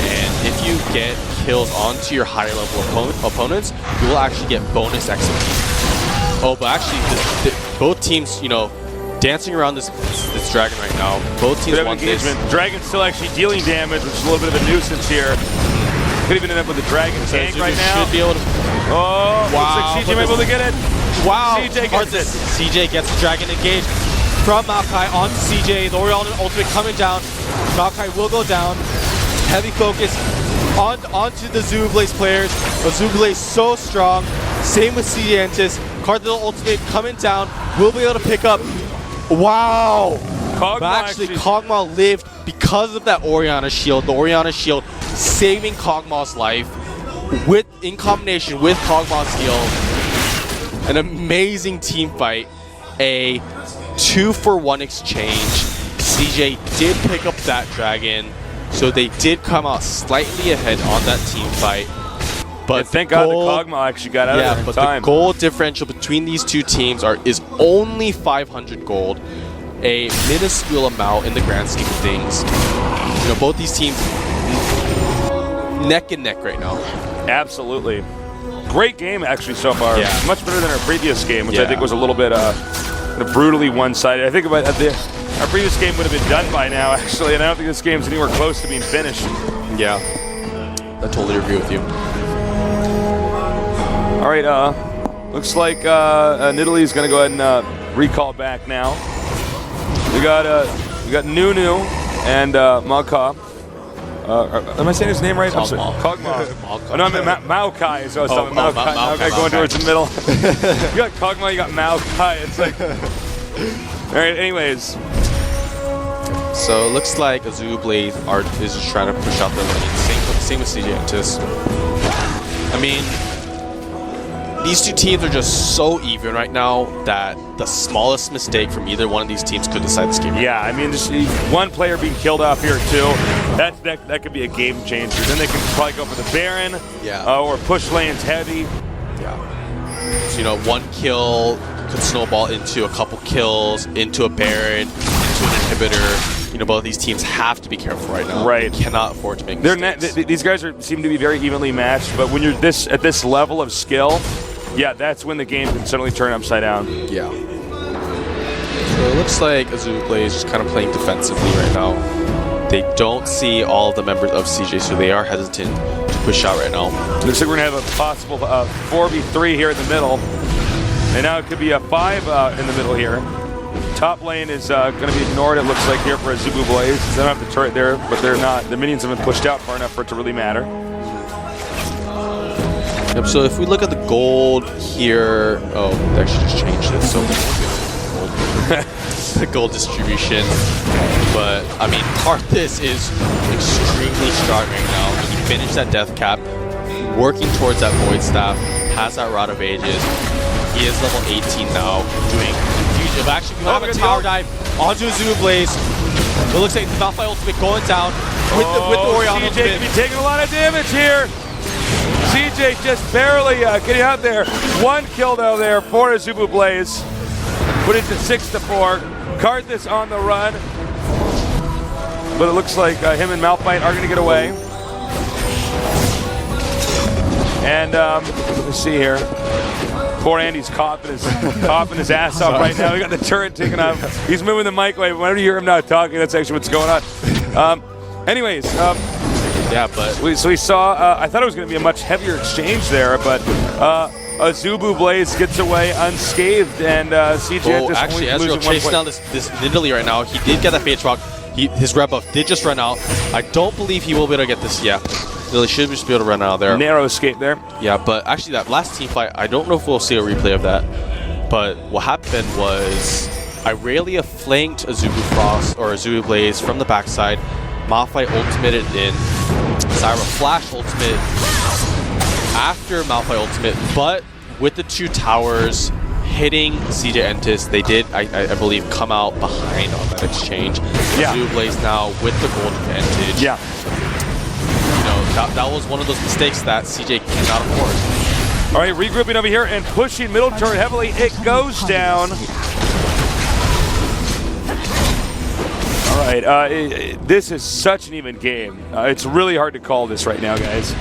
and if you get kills onto your higher level opponents, you will actually get bonus XP. Oh, but actually, both teams, you know, dancing around this dragon right now. Both teams want this. Dragon's still actually dealing damage, which is a little bit of a nuisance here. Could even end up with the dragon tank right now. Should be able to. Oh, wow! Looks like CJ might be able to get it. Wow! CJ gets it. CJ gets the dragon engaged from Maokai onto CJ. The Orion ultimate coming down. Maokai will go down. Heavy focus onto the AZUBU Blaze players. AZUBU Blaze so strong. Same with CJ Entus. Cardinal ultimate coming down. Will be able to pick up. Wow! But actually, Kog'Maw lived because of that Orianna shield. The Orianna shield saving Kog'Maw's life in combination with Kog'Maw's heal. An amazing team fight. A 2-for-1 exchange. CJ did pick up that dragon, so they did come out slightly ahead on that team fight. But thank God the Kog'Maw actually got out of there in time. The gold differential between these two teams is only 500 gold, a minuscule amount in the grand scheme of things. You know, both these teams neck and neck right now. Absolutely. Great game actually so far. Yeah. Much better than our previous game, which I think was a little bit brutally one-sided. I think about our previous game would have been done by now actually, and I don't think this game's anywhere close to being finished. Yeah, I totally agree with you. All right, looks like Nidalee going to go ahead and recall back now. We got Nunu and Maokai. Am I saying his name right? Kog'Maw. Kog'Maw. Oh, no, I meant Maokai. So I was talking Maokai going towards the middle. You got Kog'Maw, you got Maokai. It's like... All right, anyways. So it looks like AZUBU Blaze is just trying to push out the lane. Same with CJ Entus. I mean, these two teams are just so even right now that the smallest mistake from either one of these teams could decide this game. Yeah, I mean, just one player being killed off here too, that could be a game changer. Then they can probably go for the Baron, or push lanes heavy. Yeah. So, you know, one kill could snowball into a couple kills, into a Baron, into an inhibitor. You know, both these teams have to be careful right now. Right. They cannot afford to make mistakes. These guys seem to be very evenly matched, but when you're at this level of skill, yeah, that's when the game can suddenly turn upside down. Yeah. So it looks like AZUBU Blaze is just kind of playing defensively right now. They don't see all of the members of CJ, so they are hesitant to push out right now. Looks like we're going to have a possible 4v3 here in the middle. And now it could be a 5 in the middle here. Top lane is going to be ignored, it looks like, here for AZUBU Blaze. They don't have the turret there, but they're not. The minions have been pushed out far enough for it to really matter. Yep, so if we look at the gold here, they actually just changed it, so the gold distribution. But I mean, Karthus is extremely strong right now. He finished that death cap, working towards that void staff, has that Rod of Ages. He is level 18 now, doing huge. Actually, we have a tower dive onto AZUBU Blaze. It looks like the Malphite ultimate going down with the Orianna ultimate. CJ could be taking a lot of damage here. CJ just barely getting out there. One kill though there for AZUBU Blaze. Put it to 6-4. Karthus on the run. But it looks like him and Malphite are going to get away. And let's see here. Poor Andy's coughing his ass off right now. We got the turret taken off. He's moving the mic away. Whenever you hear him not talking, that's actually what's going on. Anyways. Yeah, but we saw. I thought it was going to be a much heavier exchange there, but AZUBU Blaze gets away unscathed, and CJ just actually, Ezreal chasing down this Nidalee right now. He did get that Fates Rock. His red buff did just run out. I don't believe he will be able to get this. Yeah, Nidalee should just be able to run out of there. Narrow escape there. Yeah, but actually that last team fight, I don't know if we'll see a replay of that. But what happened was Irelia flanked AZUBU Frost or AZUBU Blaze from the backside. Malphite ultimated in. Zyra flash ultimate after Malphite ultimate, but with the two towers hitting CJ Entus, they did, I believe, come out behind on that exchange. Yeah. AZUBU Blaze now with the gold advantage. Yeah. That was one of those mistakes that CJ cannot afford. All right, regrouping over here and pushing middle turret heavily. It goes down. All right, this is such an even game. It's really hard to call this right now, guys.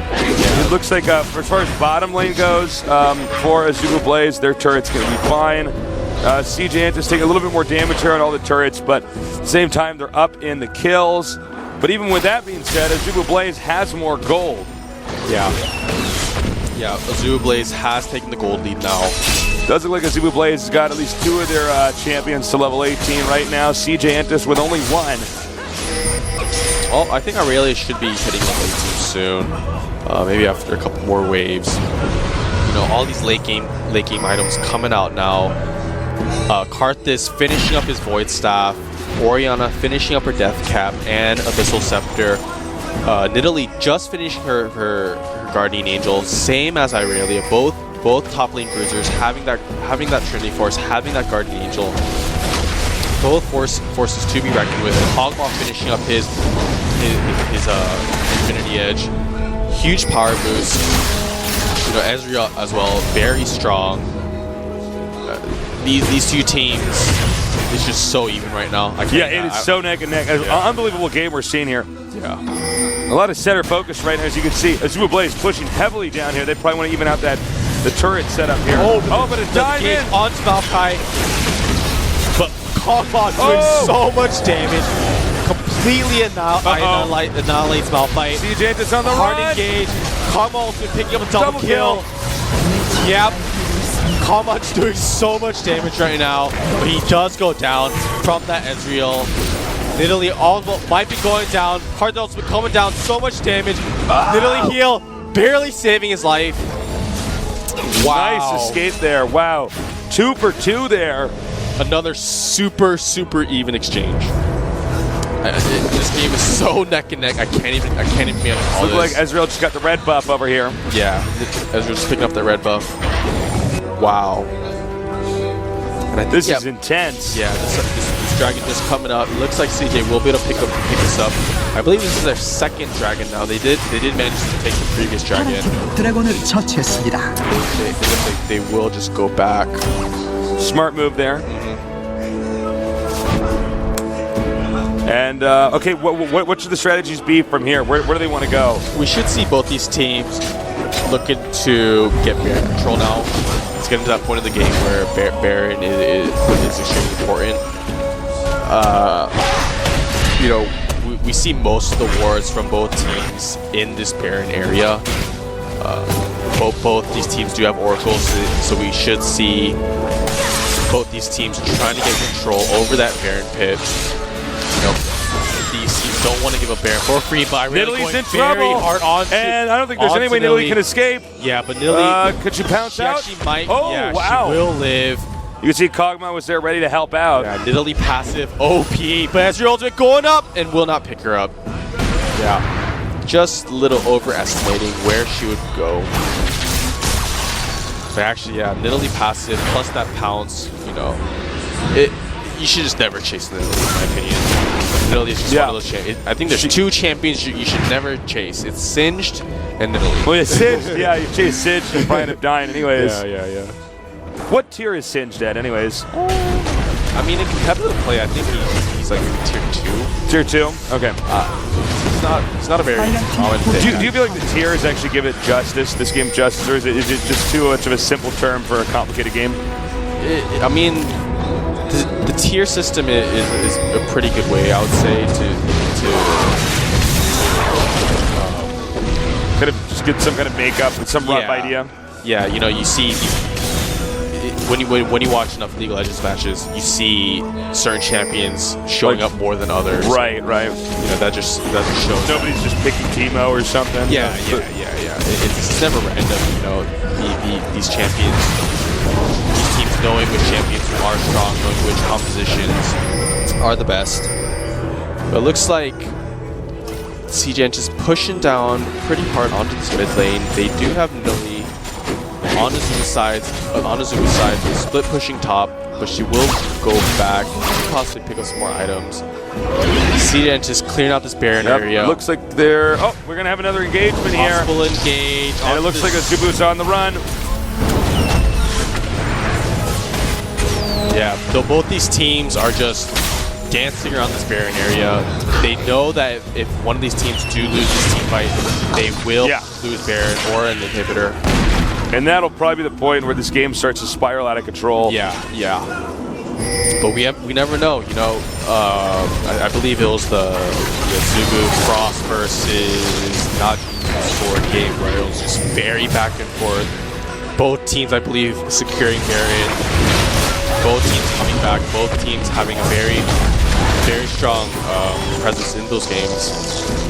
It looks like, as far as bottom lane goes, for AZUBU Blaze, their turret's going to be fine. CJ Entus taking a little bit more damage here on all the turrets, but at the same time, they're up in the kills. But even with that being said, AZUBU Blaze has more gold. Yeah. Yeah, AZUBU Blaze has taken the gold lead now. Does look like AZUBU Blaze has got at least 2 of their champions to level 18 right now. CJ Entus with only 1. Well, I think Aurelia should be hitting level 18 soon. Maybe after a couple more waves. You know, all these late game items coming out now. Karthus finishing up his Void Staff. Orianna finishing up her Death Cap and Abyssal Scepter. Nidalee just finishing her Guardian Angel, same as Irelia. Both top lane bruisers having that Trinity Force, having that Guardian Angel. Both forces to be reckoned with. Hogmaw finishing up his Infinity Edge. Huge power boost. You know, Ezreal as well, very strong. These two teams, it's just so even right now. Yeah, it is so neck and neck. Yeah. Unbelievable game we're seeing here. Yeah. A lot of center focus right now, as you can see. AZUBU Blaze pushing heavily down here. They probably want to even out the turret setup here. But it died in. On Maokai. But Kog'Maw doing so much damage. Completely annihilates Malphite. CJ Entus on the Hard run. engage. Kog'Maw's been picking up a double kill. Yep. Kog'Maw's doing so much damage right now, but he does go down from that Ezreal. Nidalee almost might be going down. Cardinal's been coming down, so much damage. Nidalee heal, barely saving his life. Wow. Nice escape there. Wow. 2 for 2 there. Another super even exchange. This game is so neck and neck. I can't even be able to call Looks like this. Ezreal just got the red buff over here. Yeah, Ezreal's picking up that red buff. Wow. And I think, This is intense. Yeah, this dragon just coming out. It looks like CJ will be able to pick this up. I believe this is their second dragon now. They did manage to take the previous dragon. 드래곤을 처치했습니다. It looks like they will just go back. Smart move there. And okay, what should the strategies be from here? Where do they want to go? We should see both these teams looking to get Baron control now. It's getting to that point of the game where Baron is extremely important. You know, we see most of the wards from both teams in this Baron area. Both these teams do have oracles, so we should see both these teams trying to get control over that Baron pit. You know, these teams don't want to give a Baron for free, but really Nidalee's in very trouble, hard on and I don't think there's any way Nidalee can escape. Yeah, but Nidalee, could she pounce out? She might. Oh, yeah, wow. She will live. You can see Kog'Maw was there ready to help out. Yeah, Nidalee passive, OP, but Ezreal ultimate going up and will not pick her up. Yeah, just a little overestimating where she would go. But actually, yeah, Nidalee passive plus that pounce, you know, you should just never chase Nidalee, in my opinion. Nidalee is just one of those champions. I think there's 2 champions you should never chase. It's Singed and Nidalee. Well, yeah, Singed, yeah, you chase Singed and probably end up dying anyways. Yeah. What tier is Singed at anyways? I mean, in competitive play, I think he's like tier 2. Tier 2? Okay. It's not a very common thing. Do you feel like the tiers actually give it justice, this game justice, or is it just too much of a simple term for a complicated game? I mean, the tier system is a pretty good way, I would say, to kind of just get some kind of makeup and some rough idea. Yeah, you know, you see when you watch enough League of Legends matches, you see certain champions showing up more than others. Right. You know, that just shows. Nobody's just picking Teemo or something. Yeah. It's never random. You know, these champions, these teams knowing which champions are strong, knowing which compositions are the best. But it looks like CJ just pushing down pretty hard onto this mid lane. They do have Nidalee on AZUBU's side, split pushing top, but she will go back, possibly pick up some more items. CJ Entus clearing out this Baron area. Looks like they're... Oh, we're going to have another engagement here. Possible engage. And it looks like AZUBU's on the run. Yeah, though both these teams are just dancing around this Baron area. They know that if one of these teams do lose this team fight, they will lose Baron or an inhibitor. And that'll probably be the point where this game starts to spiral out of control. Yeah. But we never know, you know. I believe it was the AZUBU Frost versus Najee Sword game where it was just very back and forth. Both teams, I believe, securing Baron. Both teams coming back. Both teams having a very strong presence in those games.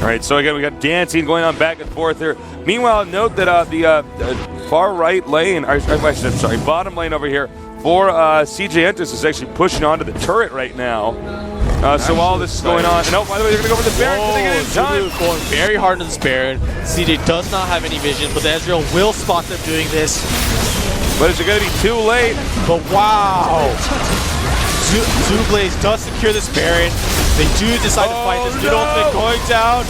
All right, so again, we got dancing going on back and forth here. Meanwhile, note that the far right lane, sorry, bottom lane over here for CJ Entus is actually pushing onto the turret right now. So while this is going on, and oh, by the way, they're going to go for the Baron. Can they get it in time? Going very hard on this Baron. CJ does not have any vision, but the Ezreal will spot them doing this. But is it going to be too late? But wow! ZooBlaze does secure this Baron. They do decide to fight this. Good ultimate going down.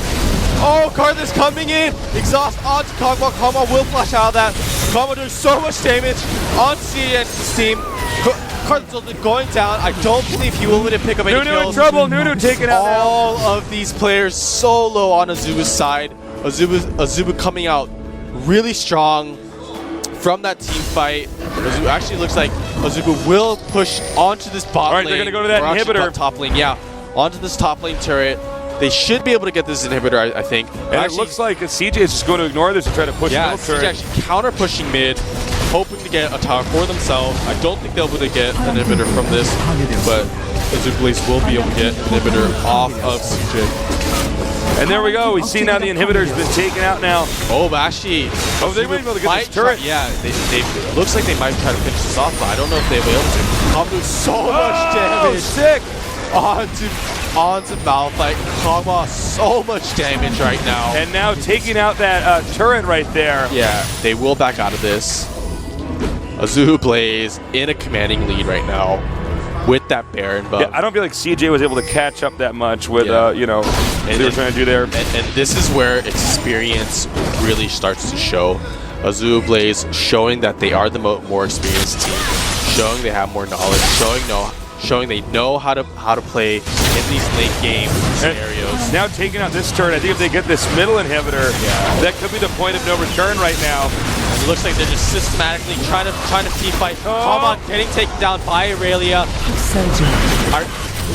Oh, Karthus coming in. Exhaust onto Kog'Maw. Kog'Maw will flash out of that. Kog'Maw doing so much damage on CJ's team. Karthus ultimate going down. I don't believe he will pick up any Nunu kills. in trouble. Nunu taken out now. All of these players so low on AZUBU's side. AZUBU coming out really strong from that team fight. AZUBU actually looks like AZUBU will push onto this bot lane. All right, they're going to go to that inhibitor. Top lane, yeah. Onto this top lane turret. They should be able to get this inhibitor, I think. And actually, it looks like CJ is just going to ignore this and try to push middle turret. CJ actually counter-pushing mid, hoping to get a tower for themselves. I don't think they'll be able to get an inhibitor from this, but AZUBU will be able to get an inhibitor off of CJ. And there we go. We see now the inhibitor's been taken out now. Oh, but actually... Oh, they might be able to get this turret. Yeah, they looks like they might try to finish this off, but I don't know if they'll be able to. Kog'Maw doing so much damage. Sick! Onto Malphite. Kog'Maw so much damage right now. And now taking out that turret right there. Yeah, they will back out of this. AZUBlaze in a commanding lead right now with that Baron buff. Yeah, I don't feel like CJ was able to catch up that much with, you know, what they were trying to do there. And this is where experience really starts to show. AZUBlaze showing that they are the more experienced team, showing they have more knowledge, showing they know how to play in these late game scenarios. Now taking out this turret, I think if they get this middle inhibitor, that could be the point of no return right now. And it looks like they're just systematically trying to team fight. Kog'Maw getting taken down by Aurelia.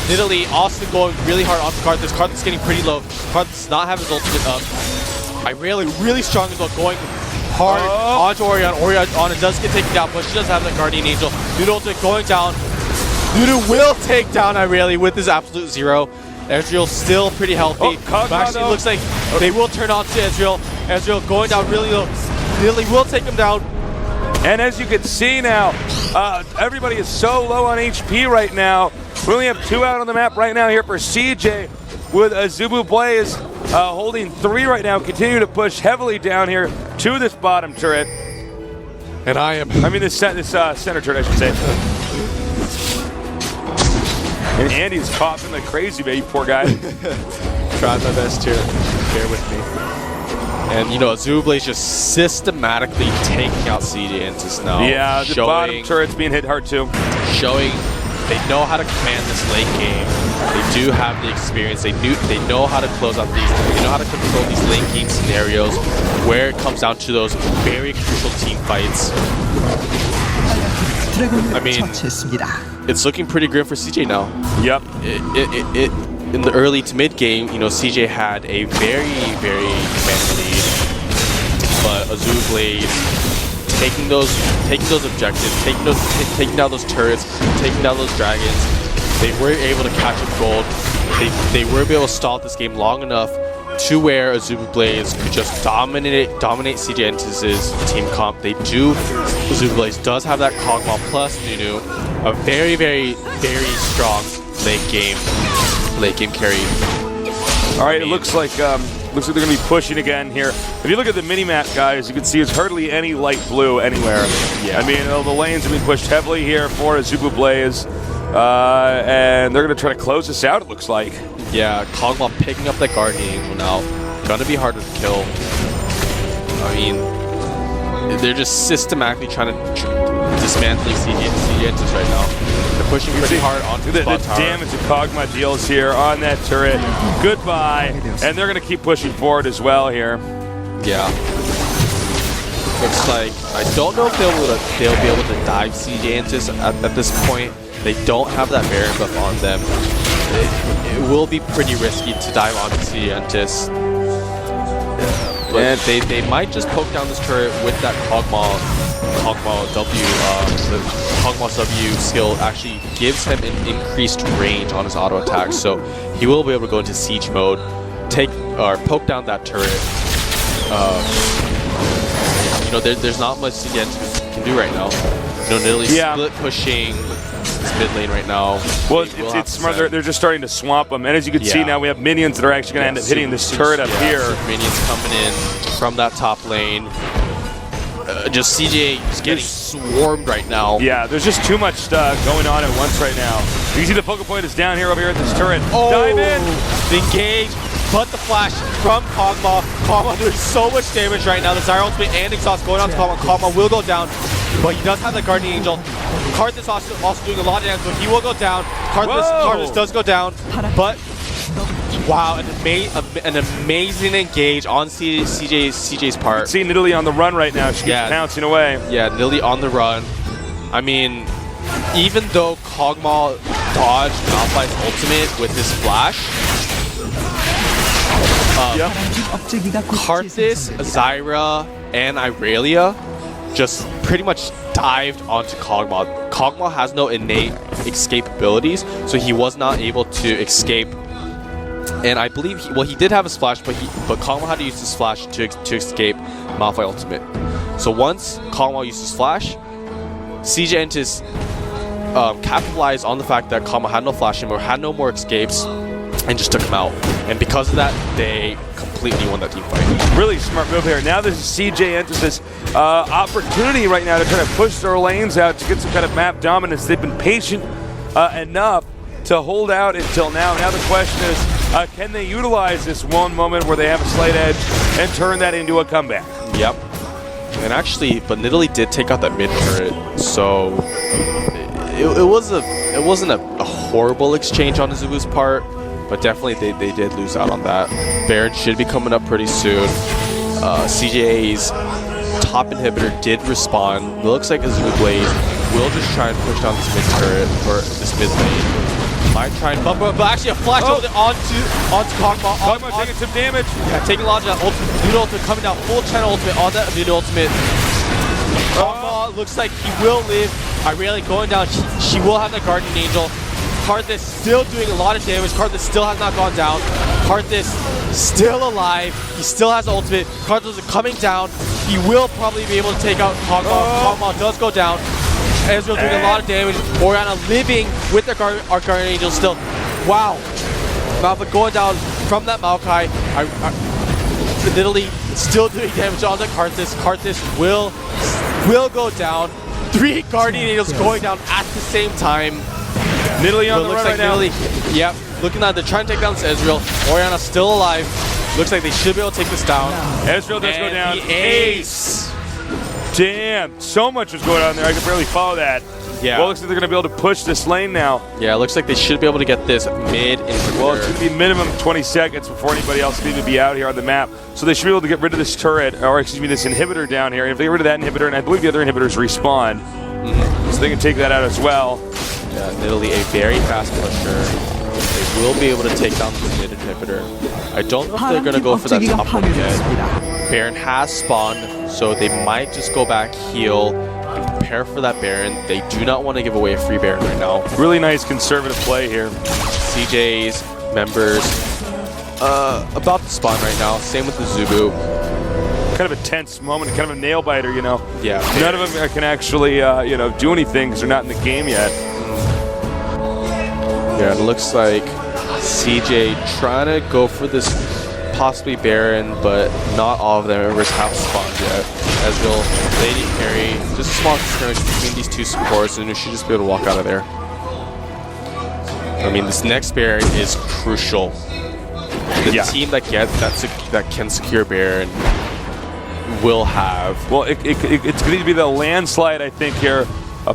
Literally, Austin going really hard onto Karthus. Karthus getting pretty low. Karthus does not have his ultimate up. Aurelia really strong as well, going hard onto Orion. Orion does get taken down, but she does have that Guardian Angel. Nunu ultimate going down. Nunu will take down Aurelia with his absolute zero. Ezreal still pretty healthy. But actually looks like they will turn on to Ezreal. Ezreal going down really low. Lily will take him down. And as you can see now, everybody is so low on HP right now. We only have 2 out on the map right now here for CJ, with AZUBlaze holding 3 right now, continue to push heavily down here to this bottom turret. And this center turret, I should say. And Andy's coughing like crazy, baby, poor guy. Trying my best here. Bear with me. And you know, AZUBlaze just systematically taking out CJ Entus now. Yeah, the bottom turret's being hit hard too. Showing they know how to command this late game. They do have the experience. They know how to close out these. They know how to control these late game scenarios where it comes down to those very crucial team fights. I mean, it's looking pretty grim for CJ now. Yep. In the early to mid game, you know, CJ had a very commanding lead, but AZUBlaze taking those objectives, taking down those turrets, taking down those dragons. They were able to catch up gold. They were able to stall this game long enough to where AZUBlaze could just dominate CJ Entus' team comp. AZUBlaze does have that Kog'Maw plus Nunu, a very strong late game carry. All right, it looks like they're going to be pushing again here. If you look at the mini-map, guys, you can see there's hardly any light blue anywhere. Yeah. I mean, the lanes have been pushed heavily here for AZUBlaze. And they're going to try to close this out, it looks like. Yeah, Kog'Maw picking up that Guardian Angel now. Gonna be harder to kill. I mean, they're just systematically trying to dismantling Entus right now. They're pushing pretty hard onto the spot tower. The damage that Kog'Maw deals here on that turret. Goodbye. And they're going to keep pushing forward as well here. Yeah. Looks like, I don't know if they'll be able to dive CJ Entus at this point. They don't have that Baron buff on them. It will be pretty risky to dive onto CJ Entus. But they might just poke down this turret with that Kog'Maw W. The Kog'Maw W skill actually gives him an increased range on his auto attack, so he will be able to go into siege mode, poke down that turret. You know, there's not much CJ Entus can do right now. You know, Nidalee split pushing this mid lane right now. Well, it's smart. They're just starting to swamp them. And as you can see now, we have minions that are actually going to end up hitting this turret up here. Minions coming in from that top lane. Just CJ is getting swarmed right now. Yeah, there's just too much going on at once right now. You can see the focal point is down here over here at this turret. Dive in! Engage, but the flash from Kog'Maw. Kog'Maw doing so much damage right now. The Zyra ultimate and exhaust going on to Kog'Maw. Kog'Maw will go down, but he does have the Guardian Angel. Karthus also doing a lot of damage, but he will go down. Karthus does go down, but wow, an amazing engage on CJ's part. See Nidalee on the run right now. She keeps pouncing away. Yeah, Nidalee on the run. I mean, even though Kog'Maw dodged Malphite's ultimate with his flash, Karthus, Zyra, and Irelia just pretty much dived onto Kog'Maw. Kog'Maw has no innate escape abilities, so he was not able to escape. And I believe he did have his flash, but Kog'Maw had to use his flash to escape Malphite ultimate. So once Kog'Maw used his flash, CJ Entus capitalized on the fact that Kog'Maw had no flash anymore, had no more escapes, and just took him out. And because of that, they completely won that team fight. Really smart move here. Now this is CJ Entus' opportunity right now to try to push their lanes out to get some kind of map dominance. They've been patient enough to hold out until now. Now the question is, can they utilize this one moment where they have a slight edge and turn that into a comeback? Yep. And actually, but Nidalee did take out that mid turret, so it wasn't a horrible exchange on AZUBU's part, but definitely they did lose out on that. Baron should be coming up pretty soon. CJ's top inhibitor did respawn. It looks like AZUBU Blade will just try and push down this mid turret or this mid lane. Might try and but actually a flash onto Kog'Maw. Kog'Maw taking some damage. Yeah, taking a lot of that ultimate coming down, full channel ultimate on that immune ultimate. Kog'Maw looks like he will live. Irelia going down. She will have the Guardian Angel. Karthus still doing a lot of damage. Karthus still has not gone down. Karthus still alive. He still has the ultimate. Karthus is coming down. He will probably be able to take out Kog'Maw. Kog'Maw does go down. Ezreal doing a lot of damage. Orianna living with our Guardian Angel still. Wow. Malphite going down from that Maokai. Nidalee still doing damage on the Karthus. Karthus will go down. 3 Guardian Angels going down at the same time. Nidalee on the run right now. Yep. Looking like they're trying to take down this Ezreal. Orianna still alive. Looks like they should be able to take this down. Ezreal does go down. The ace. Damn, so much was going on there. I could barely follow that. Yeah. Well, it looks like they're going to be able to push this lane now. Yeah, it looks like they should be able to get this mid inhibitor. Well, it's going to be minimum 20 seconds before anybody else can even be out here on the map. So they should be able to get rid of this turret, or excuse me, this inhibitor down here. And if they get rid of that inhibitor, and I believe the other inhibitors respawn, so they can take that out as well. Yeah, Nidalee, a very fast pusher. They will be able to take down the mid inhibitor. I don't know if they're going to go for that top one yet. Baron has spawned, so they might just go back, heal, and prepare for that Baron. They do not want to give away a free Baron right now. Really nice conservative play here. CJ's members about to spawn right now. Same with the AZUBU. Kind of a tense moment, kind of a nail biter, you know. Yeah. None of them can actually, do anything because they're not in the game yet. Yeah, it looks like CJ trying to go for this possibly Baron, but not all of their members have spawned yet. Ezreal, Lady Carry, just a small skirmish between these two supports, and we should just be able to walk out of there. I mean, this next Baron is crucial. The team that can secure Baron will have. Well, it's going to be the landslide, I think, here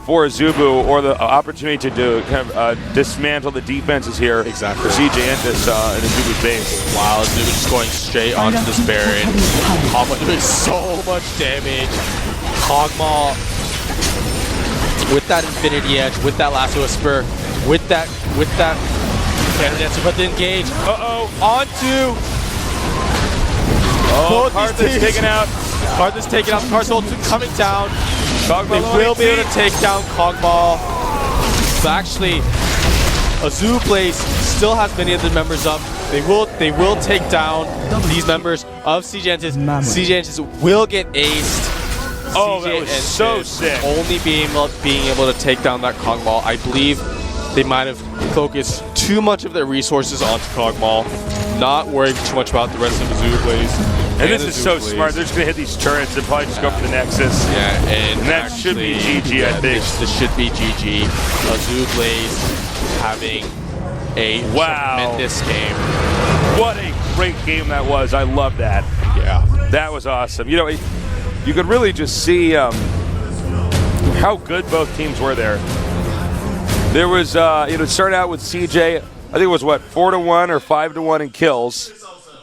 for AZUBU, or the opportunity to kind of dismantle the defenses here for CJ Entus in AZUBU's base. Wow, AZUBU just going straight onto this Baron. Kog'Maw doing so much damage. Kog'Maw with that Infinity Edge, with that Lasso Whisper, with that Cannon Dancer, but the engage. Onto. Oh, Karthus taken out. Karthus taken out. Karthus ultimate coming down. They will be able to take down Kog'Maw. So actually, AZUBU still has many of the members up. They will take down these members of CJ Entus. CJ Entus will get aced. Oh, that was so sick. Only being able to take down that Kog'Maw. I believe they might have focused too much of their resources onto Kog'Maw, not worrying too much about the rest of AZUBU. And this is so smart. They're just going to hit these turrets and probably just go for the Nexus. Yeah, and that should be GG, I think. This should be GG. AZUBU having a tremendous game. What a great game that was. I love that. Yeah. That was awesome. You know, you could really just see how good both teams were there. There was, it started out with CJ, I think it was, 4-1 or 5-1 in kills.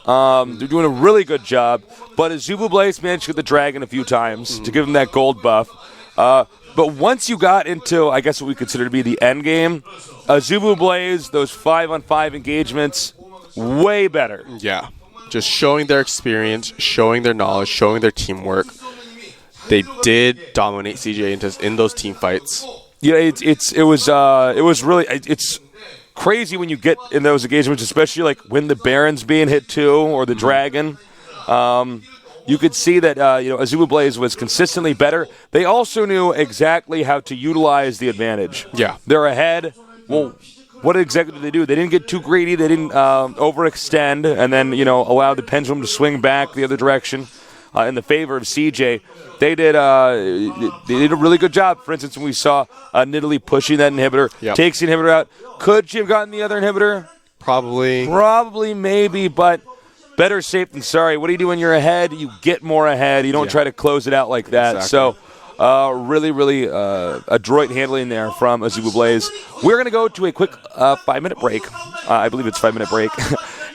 They're doing a really good job, but AZUBU Blaze managed to get the Dragon a few times to give him that gold buff. But once you got into, I guess what we consider to be the end game, AZUBU Blaze, those 5-on-5 engagements, way better. Yeah, just showing their experience, showing their knowledge, showing their teamwork. They did dominate CJ Entus in those team fights. Yeah, it was really crazy when you get in those engagements, especially like when the Baron's being hit too, or the Dragon. You could see that AZUBU Blaze was consistently better. They also knew exactly how to utilize the advantage. Yeah, they're ahead. Well, what exactly did they do? They didn't get too greedy. They didn't overextend, and then allow the pendulum to swing back the other direction. In the favor of CJ, they did a really good job. For instance, when we saw Nidalee pushing that inhibitor, takes the inhibitor out. Could she have gotten the other inhibitor? Probably, maybe, but better safe than sorry. What do you do when you're ahead? You get more ahead. You don't try to close it out like that. Exactly. So really adroit handling there from AZUBU Blaze. We're going to go to a quick 5-minute break. I believe it's 5-minute break.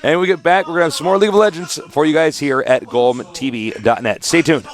And when we get back, we're going to have some more League of Legends for you guys here at GOMTV.net. Stay tuned.